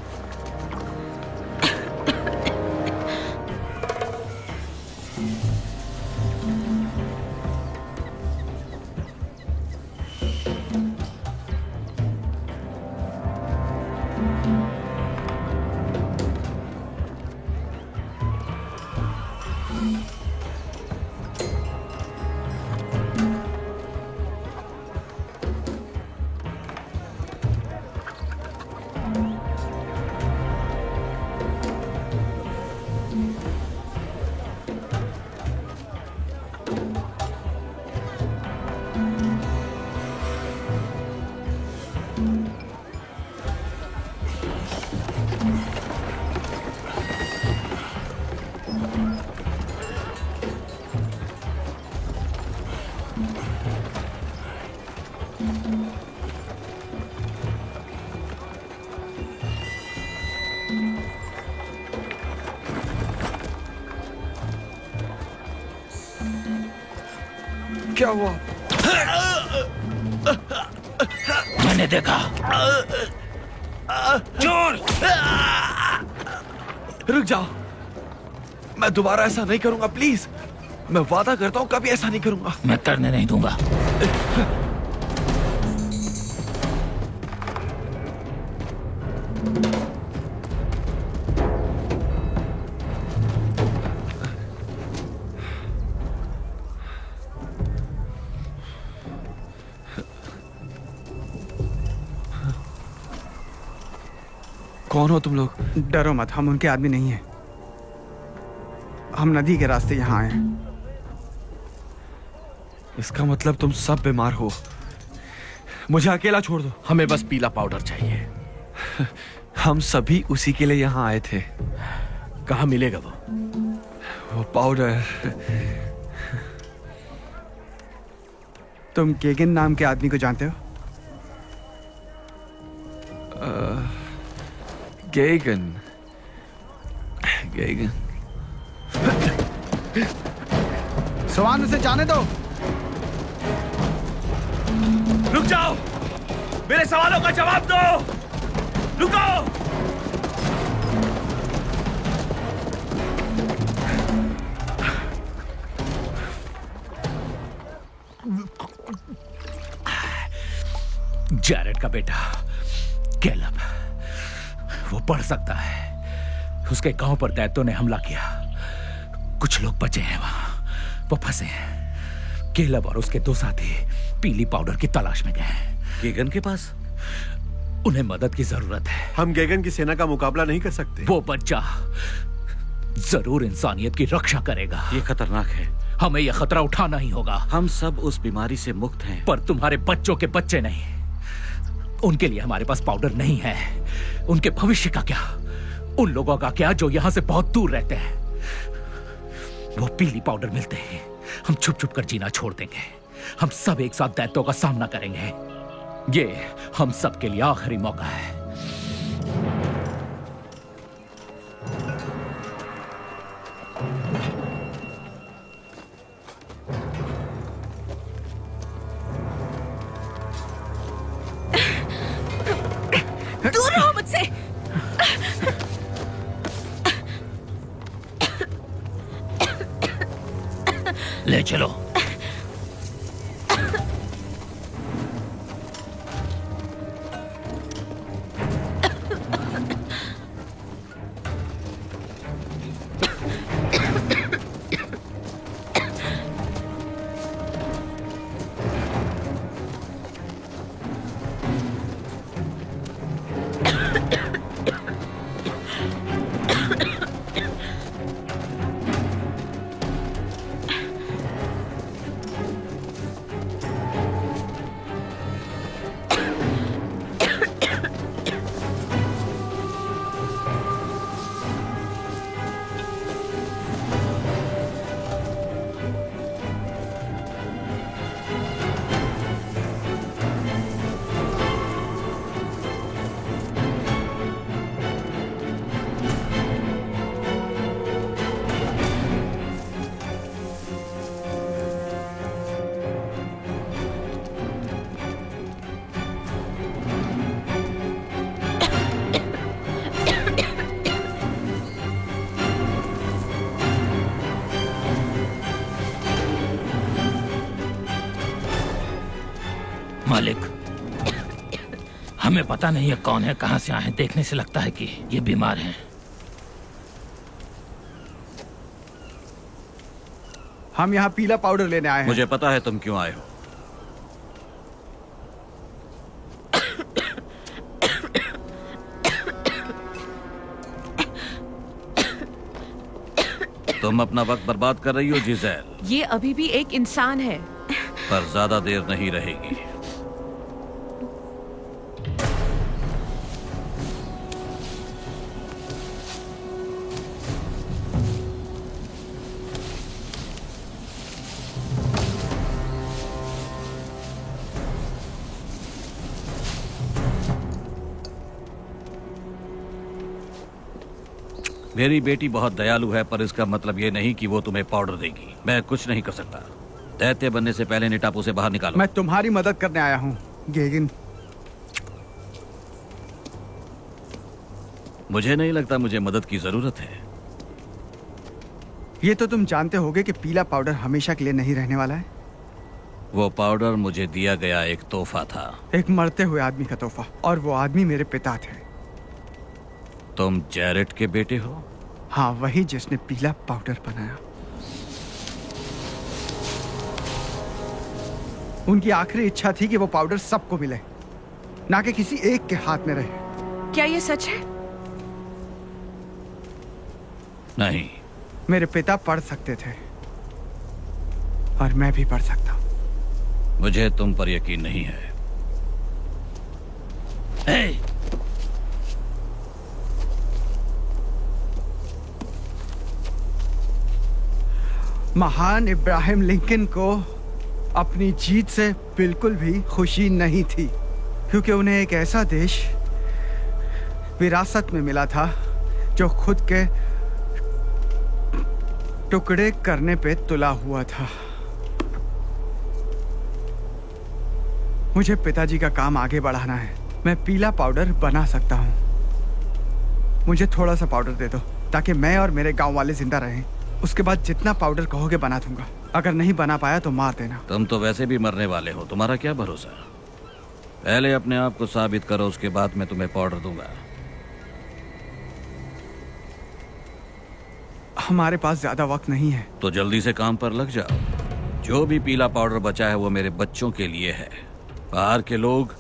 क्या हुआ? मैंने देखा। चोर! रुक जाओ, मैं दोबारा ऐसा नहीं करूंगा प्लीज। मैं वादा करता हूँ कभी ऐसा नहीं करूंगा। मैं करने नहीं दूंगा। कौन हो तुम लोग? डरो मत, हम उनके आदमी नहीं हैं। हम नदी के रास्ते यहाँ आए हैं। इसका मतलब तुम सब बीमार हो। मुझे अकेला छोड़ दो। हमें बस पीला पाउडर चाहिए। हम सभी उसी के लिए यहाँ आए थे। कहाँ मिलेगा वो पाउडर? तुम गेगन नाम के आदमी को जानते हो? गेगन? गेगन? सवान, उसे जाने दो। रुक जाओ, मेरे सवालों का जवाब दो। रुको। जैरेड का बेटा कैलब, वो पढ़ सकता है। उसके गांव पर दैत्यों ने हमला किया। कुछ लोग बचे हैं वहां, वो फंसे हैं। कैलब और उसके 2 साथी पीली पाउडर की तलाश में गए हैं। गेगन के पास? उन्हें मदद की जरूरत है। हम गेगन की सेना का मुकाबला नहीं कर सकते। वो बच्चा जरूर इंसानियत की रक्षा करेगा। ये खतरनाक है। हमें यह खतरा उठाना ही होगा। हम सब उस बीमारी से मुक्त हैं। पर तुम्हारे बच्चों के बच्चे नहीं। उनके लिए हमारे पास पाउडर नहीं है। उनके भविष्य का क्या? उन लोगों का क्या जो यहां से बहुत दूर रहते हैं? वो पीली पाउडर मिलते ही हम छुप छुप कर जीना छोड़ देंगे। हम सब एक साथ दैत्यों का सामना करेंगे। ये हम सब के लिए आखिरी मौका है। दूर रहो मुझसे। ले चलो। हमें पता नहीं है कौन है, कहां से आए हैं। देखने से लगता है कि ये बीमार हैं। हम यहाँ पीला पाउडर लेने आए हैं। मुझे पता है तुम क्यों आए हो। तुम अपना वक्त बर्बाद कर रही हो जिज़ेल, ये अभी भी एक इंसान है। पर ज्यादा देर नहीं रहेगी। मेरी बेटी बहुत दयालु है, पर इसका मतलब ये नहीं कि वो तुम्हें पाउडर देगी। मैं कुछ नहीं कर सकता। दैत्य बनने से पहले टापू से बाहर निकालो। मैं तुम्हारी मदद करने आया हूँ गेगिन। मुझे नहीं लगता मुझे मदद की जरूरत है। ये तो तुम जानते होगे कि पीला पाउडर हमेशा के लिए नहीं रहने वाला है। वो पाउडर मुझे दिया गया एक तोहफा था। एक मरते हुए आदमी का तोहफा, और वो आदमी मेरे पिता थे। तुम जैरेट के बेटे हो? हाँ, वही जिसने पीला पाउडर बनाया। उनकी आखिरी इच्छा थी कि वो पाउडर सबको मिले, ना कि किसी एक के हाथ में रहे। क्या ये सच है? नहीं। मेरे पिता पढ़ सकते थे और मैं भी पढ़ सकता हूं। मुझे तुम पर यकीन नहीं है। महान इब्राहिम लिंकन को अपनी जीत से बिल्कुल भी खुशी नहीं थी, क्योंकि उन्हें एक ऐसा देश विरासत में मिला था जो खुद के टुकड़े करने पे तुला हुआ था। मुझे पिताजी का काम आगे बढ़ाना है। मैं पीला पाउडर बना सकता हूँ। मुझे थोड़ा सा पाउडर दे दो ताकि मैं और मेरे गांव वाले जिंदा रहें। उसके बाद जितना पाउडर कहोगे बना दूंगा। अगर नहीं बना पाया तो मार देना। तुम तो वैसे भी मरने वाले हो, तुम्हारा क्या भरोसा। पहले अपने आप को साबित करो, उसके बाद मैं तुम्हें पाउडर दूंगा। हमारे पास ज्यादा वक्त नहीं है। तो जल्दी से काम पर लग जाओ। जो भी पीला पाउडर बचा है वो मेरे बच्चों के लिए है। बाहर के लोग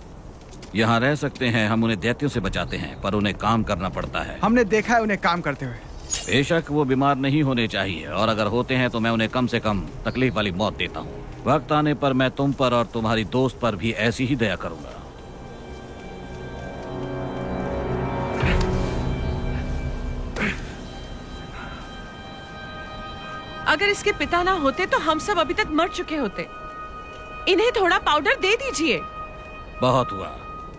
यहाँ रह सकते हैं, हम उन्हें दैत्यों से बचाते हैं, पर उन्हें काम करना पड़ता है। हमने देखा है उन्हें काम करते हुए। बेशक वो बीमार नहीं होने चाहिए, और अगर होते हैं तो मैं उन्हें कम से कम तकलीफ वाली मौत देता हूँ। वक्त आने पर मैं तुम पर और तुम्हारी दोस्त पर भी ऐसी ही दया करूंगा। अगर इसके पिता ना होते तो हम सब अभी तक मर चुके होते। इन्हें थोड़ा पाउडर दे दीजिए। बहुत हुआ।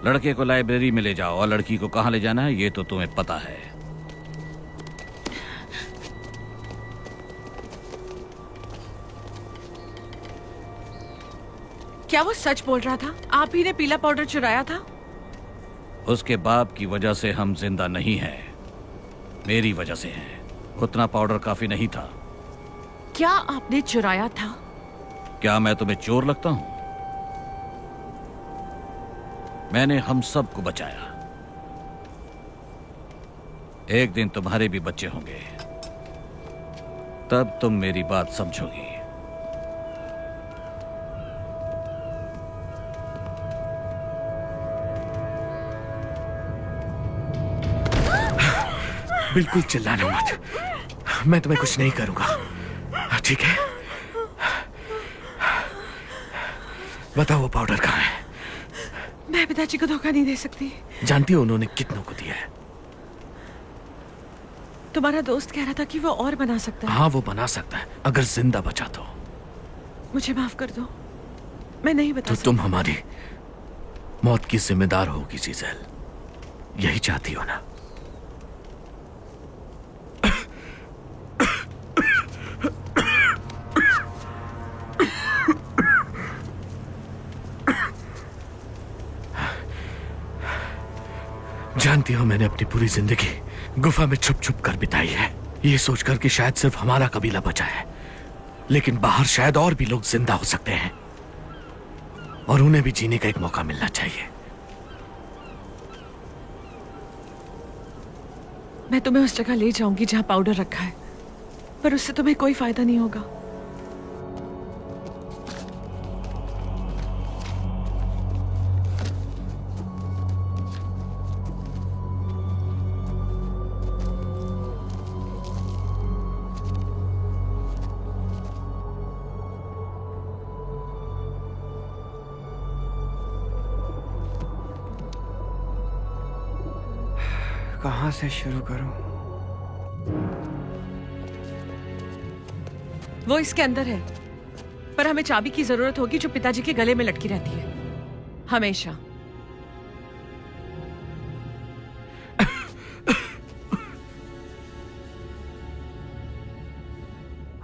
लड़के को लाइब्रेरी में ले जाओ, और लड़की को कहाँ ले जाना है ये तो तुम्हें पता है। क्या वो सच बोल रहा था? आप ही ने पीला पाउडर चुराया था? उसके बाप की वजह से हम जिंदा नहीं हैं, मेरी वजह से हैं। उतना पाउडर काफी नहीं था। क्या आपने चुराया था? क्या मैं तुम्हें चोर लगता हूं? मैंने हम सबको बचाया। एक दिन तुम्हारे भी बच्चे होंगे, तब तुम मेरी बात समझोगी। बिल्कुल चिल्लाना मत, मैं तुम्हें कुछ नहीं करूंगा, ठीक है? बताओ वो पाउडर कहाँ है? मैं पिताजी को धोखा नहीं दे सकती। जानती हो उन्होंने कितनों को दिया है? तुम्हारा दोस्त कह रहा था कि वो और बना सकता है। हाँ, वो बना सकता है, अगर जिंदा बचा तो। मुझे माफ कर दो, मैं नहीं बता तो तुम हमारी मौत की जिम्मेदार होगी जिज़ेल, यही चाहती हो ना? जानती हो मैंने अपनी पूरी जिंदगी गुफा में छुप छुप कर बिताई है, ये सोचकर कि शायद सिर्फ हमारा कबीला बचा है, लेकिन बाहर शायद और भी लोग जिंदा हो सकते हैं और उन्हें भी जीने का एक मौका मिलना चाहिए। मैं तुम्हें उस जगह ले जाऊंगी जहां पाउडर रखा है, पर उससे तुम्हें कोई फायदा नहीं होगा। कहाँ से शुरू करूं? वो इसके अंदर है, पर हमें चाबी की जरूरत होगी जो पिताजी के गले में लटकी रहती है हमेशा।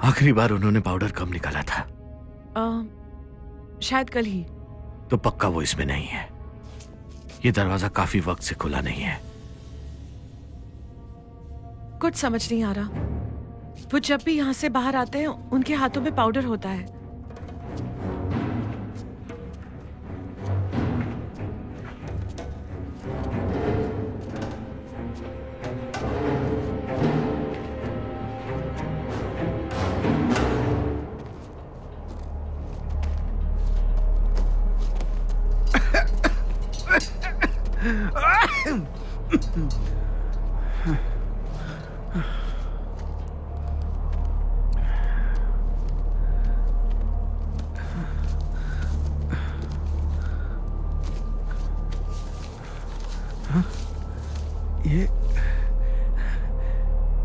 आखिरी बार उन्होंने पाउडर कब निकाला था? शायद कल ही। तो पक्का वो इसमें नहीं है। ये दरवाजा काफी वक्त से खुला नहीं है। कुछ समझ नहीं आ रहा। वो जब भी यहाँ से बाहर आते हैं उनके हाथों में पाउडर होता है।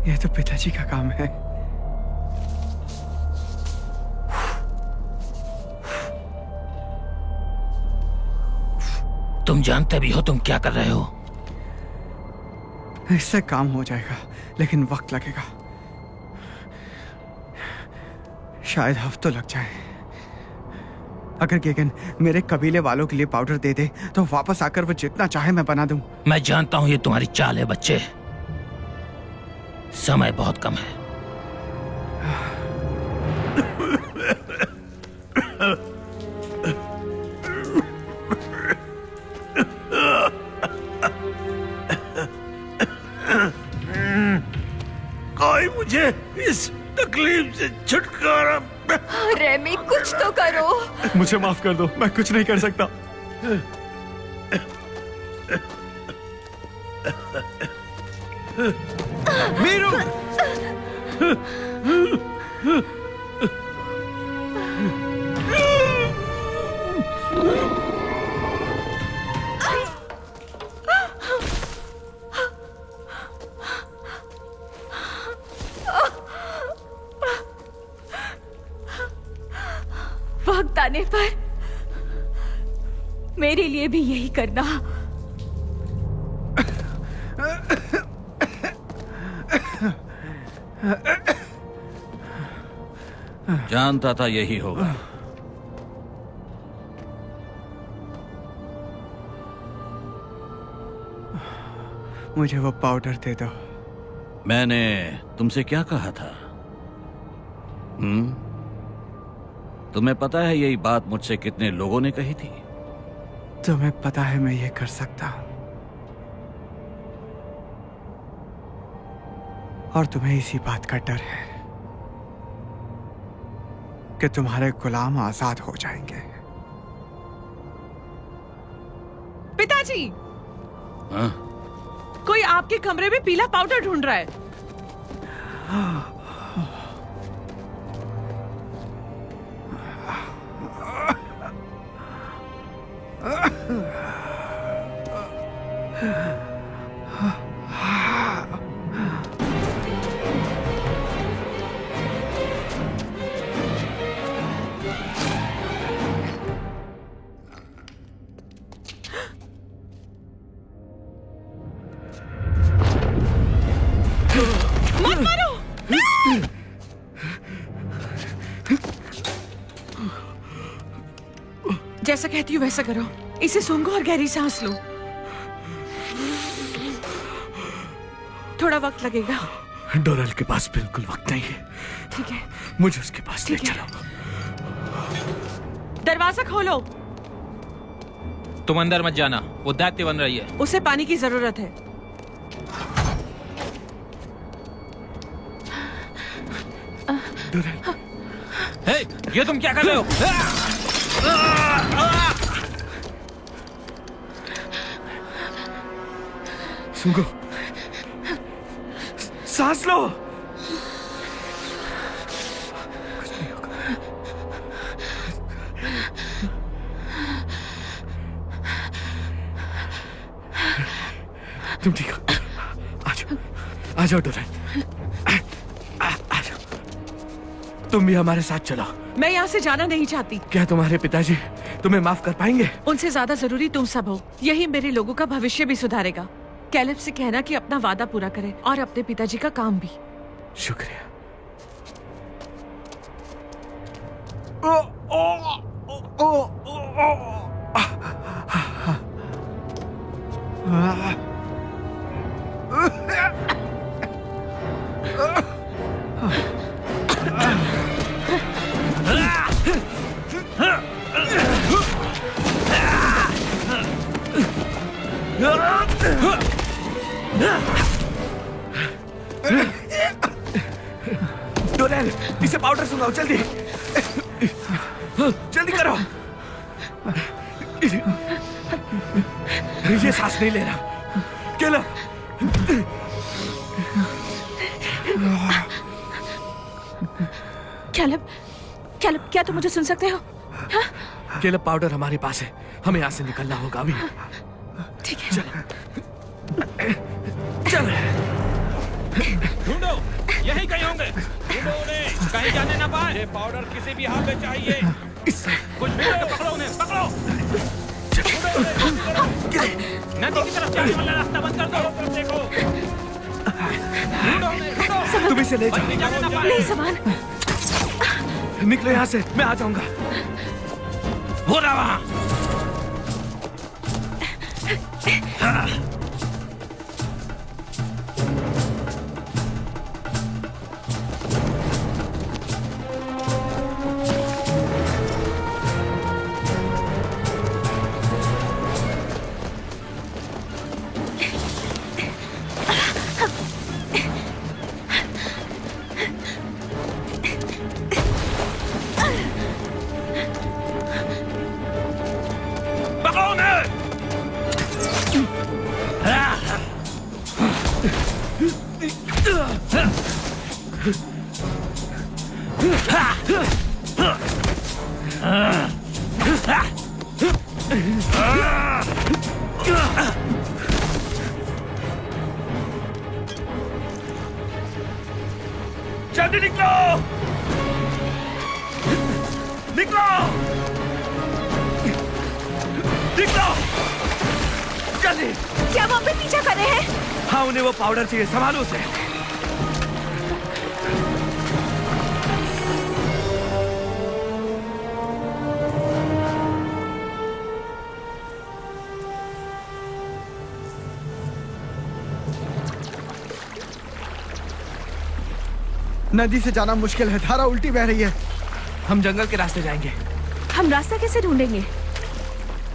ये तो पिताजी का काम है। तुम जानते भी हो तुम क्या कर रहे हो? इससे काम हो जाएगा, लेकिन वक्त लगेगा। शायद हफ्तों लग जाए। अगर गेगन मेरे कबीले वालों के लिए पाउडर दे दे तो वापस आकर वो जितना चाहे मैं बना दूं। मैं जानता हूं ये तुम्हारी चाल है बच्चे। समय बहुत कम है। कोई मुझे इस तकलीफ से छुटकारा। रेमी कुछ तो करो। मुझे माफ कर दो, मैं कुछ नहीं कर सकता। मीरू! वक्त आने पर मेरे लिए भी यही करना। जानता था यही होगा। मुझे वो पाउडर दे दो। मैंने तुमसे क्या कहा था? तुम्हें पता है यही बात मुझसे कितने लोगों ने कही थी? तुम्हें पता है मैं ये कर सकता हूं, और तुम्हें इसी बात का डर है कि तुम्हारे गुलाम आजाद हो जाएंगे। पिताजी, हाँ? कोई आपके कमरे में पीला पाउडर ढूंढ रहा है। मत मारो! जैसा कहती हूँ वैसा करो। इसे सूंघो और गहरी सांस लो। थोड़ा वक्त लगेगा। डोरल के पास बिल्कुल वक्त नहीं है। ठीक है, मुझे उसके पास ले ठीक है। चलो। दरवाजा खोलो। तुम अंदर मत जाना, वो दैत्य बन रही है। उसे पानी की जरूरत है। डोरेल। हे, ये तुम क्या कर रहे हो? सुंगो, सांस लो। तुम ठीक हो? आ जाओ डोरेल, आ जाओ। तुम भी हमारे साथ चलो। मैं यहाँ से जाना नहीं चाहती। क्या तुम्हारे पिताजी तुम्हें माफ कर पाएंगे? उनसे ज्यादा जरूरी तुम सब हो। यही मेरे लोगों का भविष्य भी सुधारेगा। कैलेब से कहना कि अपना वादा पूरा करे और अपने पिताजी का काम भी। शुक्रिया। डोरेल, इसे पाउडर सुंघाओ, जल्दी जल्दी करो। ये सांस नहीं ले रहा। केलब, कैलेब, कैलेब, क्या तुम मुझे सुन सकते हो? केलब, पाउडर हमारे पास है, हमें यहाँ से निकलना होगा अभी। ठीक है। चल। ढूंढो, यही कहीं होंगे। ढूंढो उन्हें, कहीं जाने ना पाए। ये पाउडर किसी भी हाल में चाहिए। कुछ भी हो, पकड़ो उन्हें, पकड़ो। नदी की तरफ जाने वाला रास्ता बंद कर दो। देखो, ढूंढो उन्हें, ढूंढो। तुम इसे ले जाओ। कहीं जाने ना पाए। नहीं समान, निकलो यहाँ से, मैं आ जाऊंगा। हो रहा वहाँ। जल्दी निकलो, निकलो, निकलो, जल्दी। क्या वो हमें पीछा कर रहे हैं? हाँ, उन्हें वो पाउडर चाहिए, संभालो उसे। नदी से जाना मुश्किल है, धारा उल्टी बह रही है। हम जंगल के रास्ते जाएंगे। हम रास्ता कैसे ढूंढेंगे?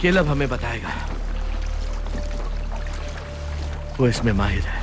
केलब हमें बताएगा, वो इसमें माहिर है।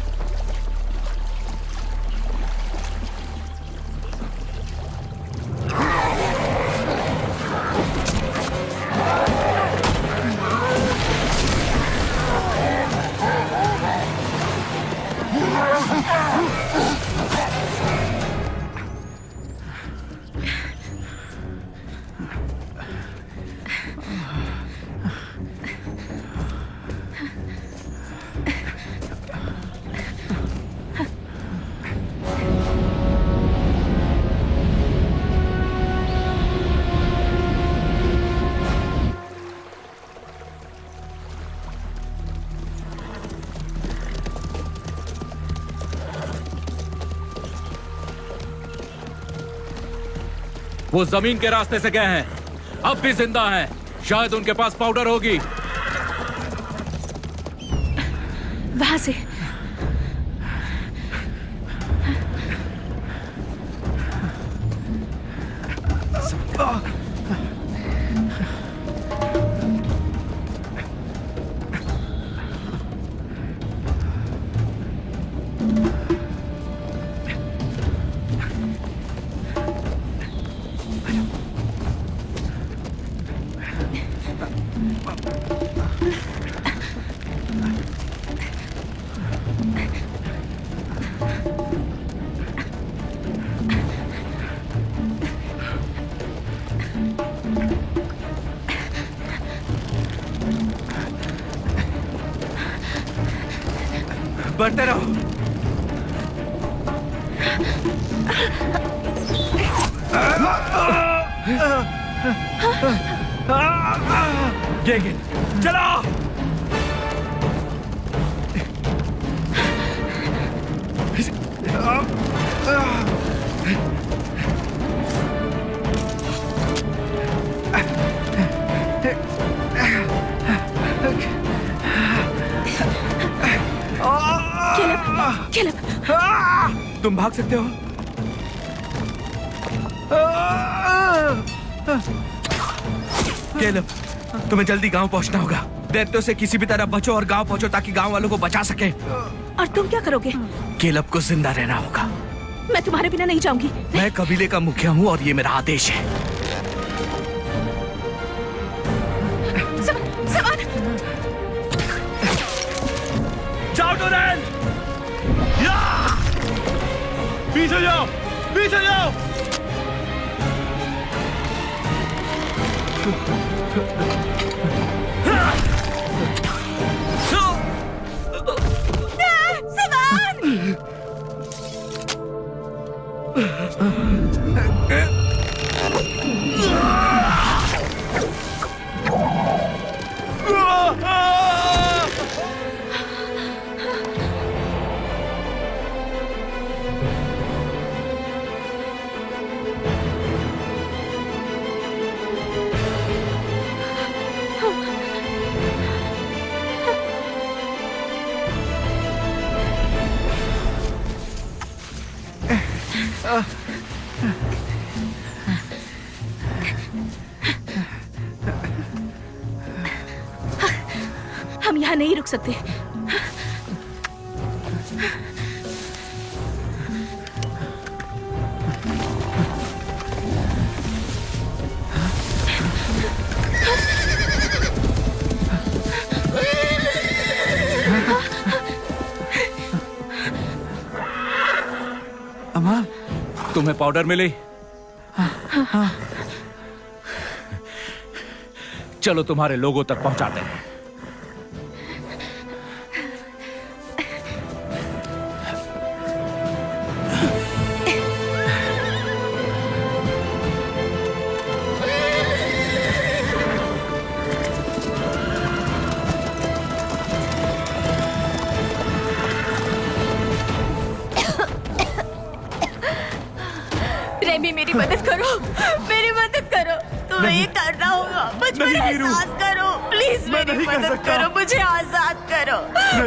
वो जमीन के रास्ते से गए हैं, अब भी जिंदा हैं। शायद उनके पास पाउडर होगी। वहां से। बढ़ते रहो। ये चलो। तुम भाग सकते हो। केलब, तुम्हें जल्दी गांव पहुंचना होगा। दैत्यों से किसी भी तरह बचो और गांव पहुंचो ताकि गांव वालों को बचा सके। और तुम क्या करोगे? केलब को जिंदा रहना होगा। मैं तुम्हारे बिना नहीं जाऊंगी। मैं कबीले का मुखिया हूँ और ये मेरा आदेश है। सामान जाओ डोरेन, पीछे जाओ, पीछे जाओ। हम यहाँ नहीं रुक सकते। अम्मा, तुम्हें पाउडर मिली? चलो तुम्हारे लोगों तक पहुंचाते हैं। रेमी, मेरी मदद करो, मेरी मदद करो। तुम्हें ये करना होगा। मुझ पर एहसान करो प्लीज। मेरी मदद करो, मुझे आजाद करो।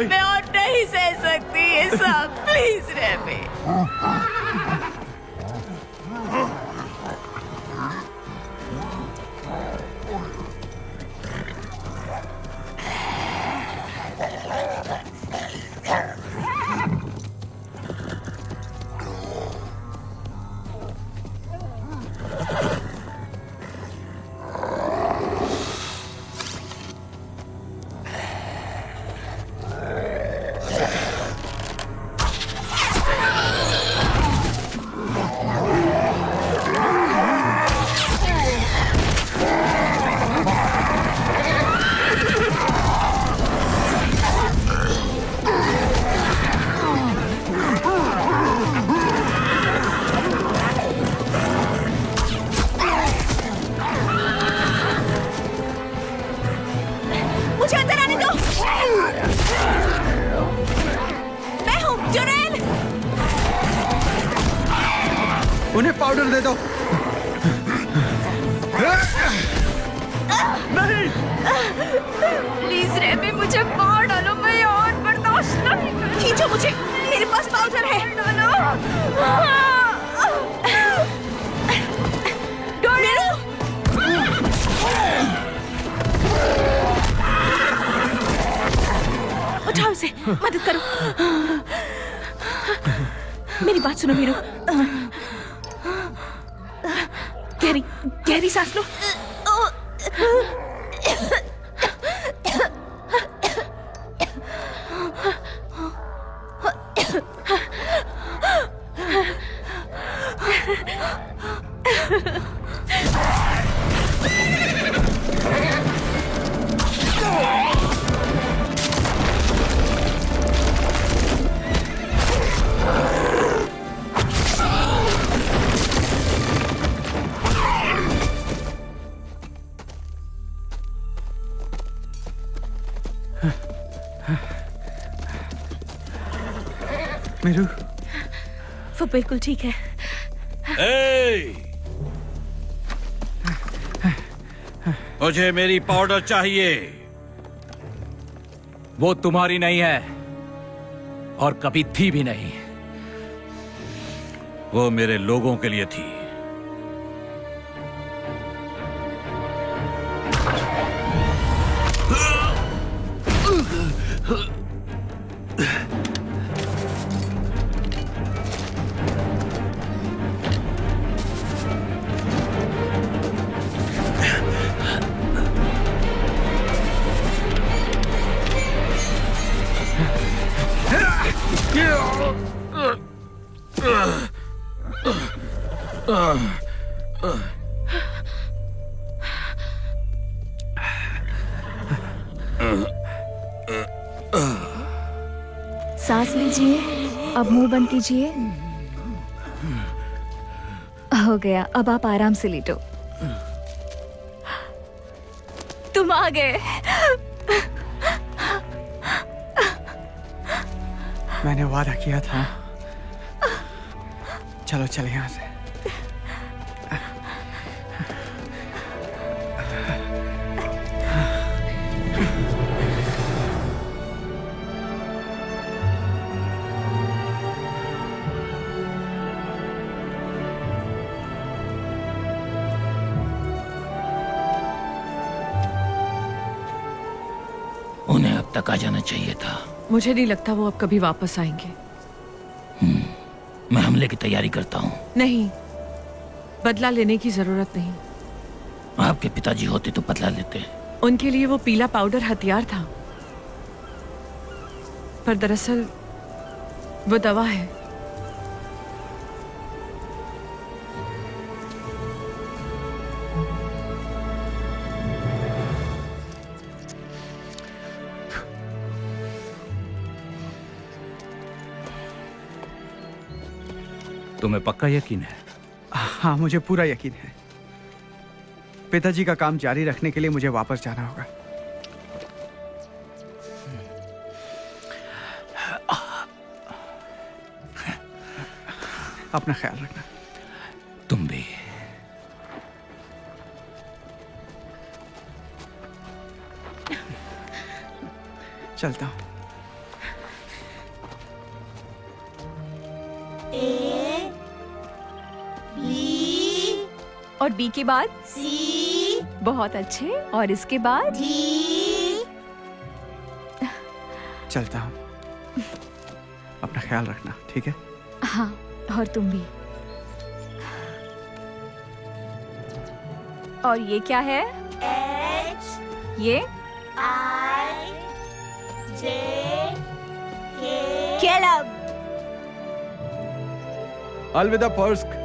मैं और नहीं सह सकती ये सब। Please Remy. मुझे अंदर आने दो। मैं हूँ जोरेल। उन्हें पाउडर दे दो। नहीं, प्लीज रेमी, मुझे मार डालो। मैं और बर्दाश्त नहीं कर। खींचो मुझे, मेरे पास पाउडर है। डालो। उठाओ इसे, मदद करो। मेरी बात सुनो मीरू। गहरी गहरी सांस लो। मीरू, वो बिल्कुल ठीक है। मुझे मेरी पाउडर चाहिए। वो तुम्हारी नहीं है और कभी थी भी नहीं। वो मेरे लोगों के लिए थी। सांस लीजिए, अब मुंह बंद कीजिए। हो गया, अब आप आराम से लेटो। तुम आ गए। मैंने वादा किया था। चलो चले यहाँ से। उन्हें अब तक आ जाना चाहिए था। मुझे नहीं लगता वो अब कभी वापस आएंगे। मैं हमले की तैयारी करता हूँ। नहीं, बदला लेने की जरूरत नहीं। आपके पिताजी होते तो बदला लेते। उनके लिए वो पीला पाउडर हथियार था, पर दरअसल वो दवा है। तुम्हें पक्का यकीन है? हाँ, मुझे पूरा यकीन है। पिताजी का काम जारी रखने के लिए मुझे वापस जाना होगा। अपना ख्याल रखना। तुम भी। चलता हूँ। और बी के बाद सी। बहुत अच्छे। और इसके बाद डी। चलता हूँ। अपना ख्याल रखना, ठीक है? हाँ, और तुम भी। और ये क्या है? H, ये I, J, K, अलविदा पर्स्क।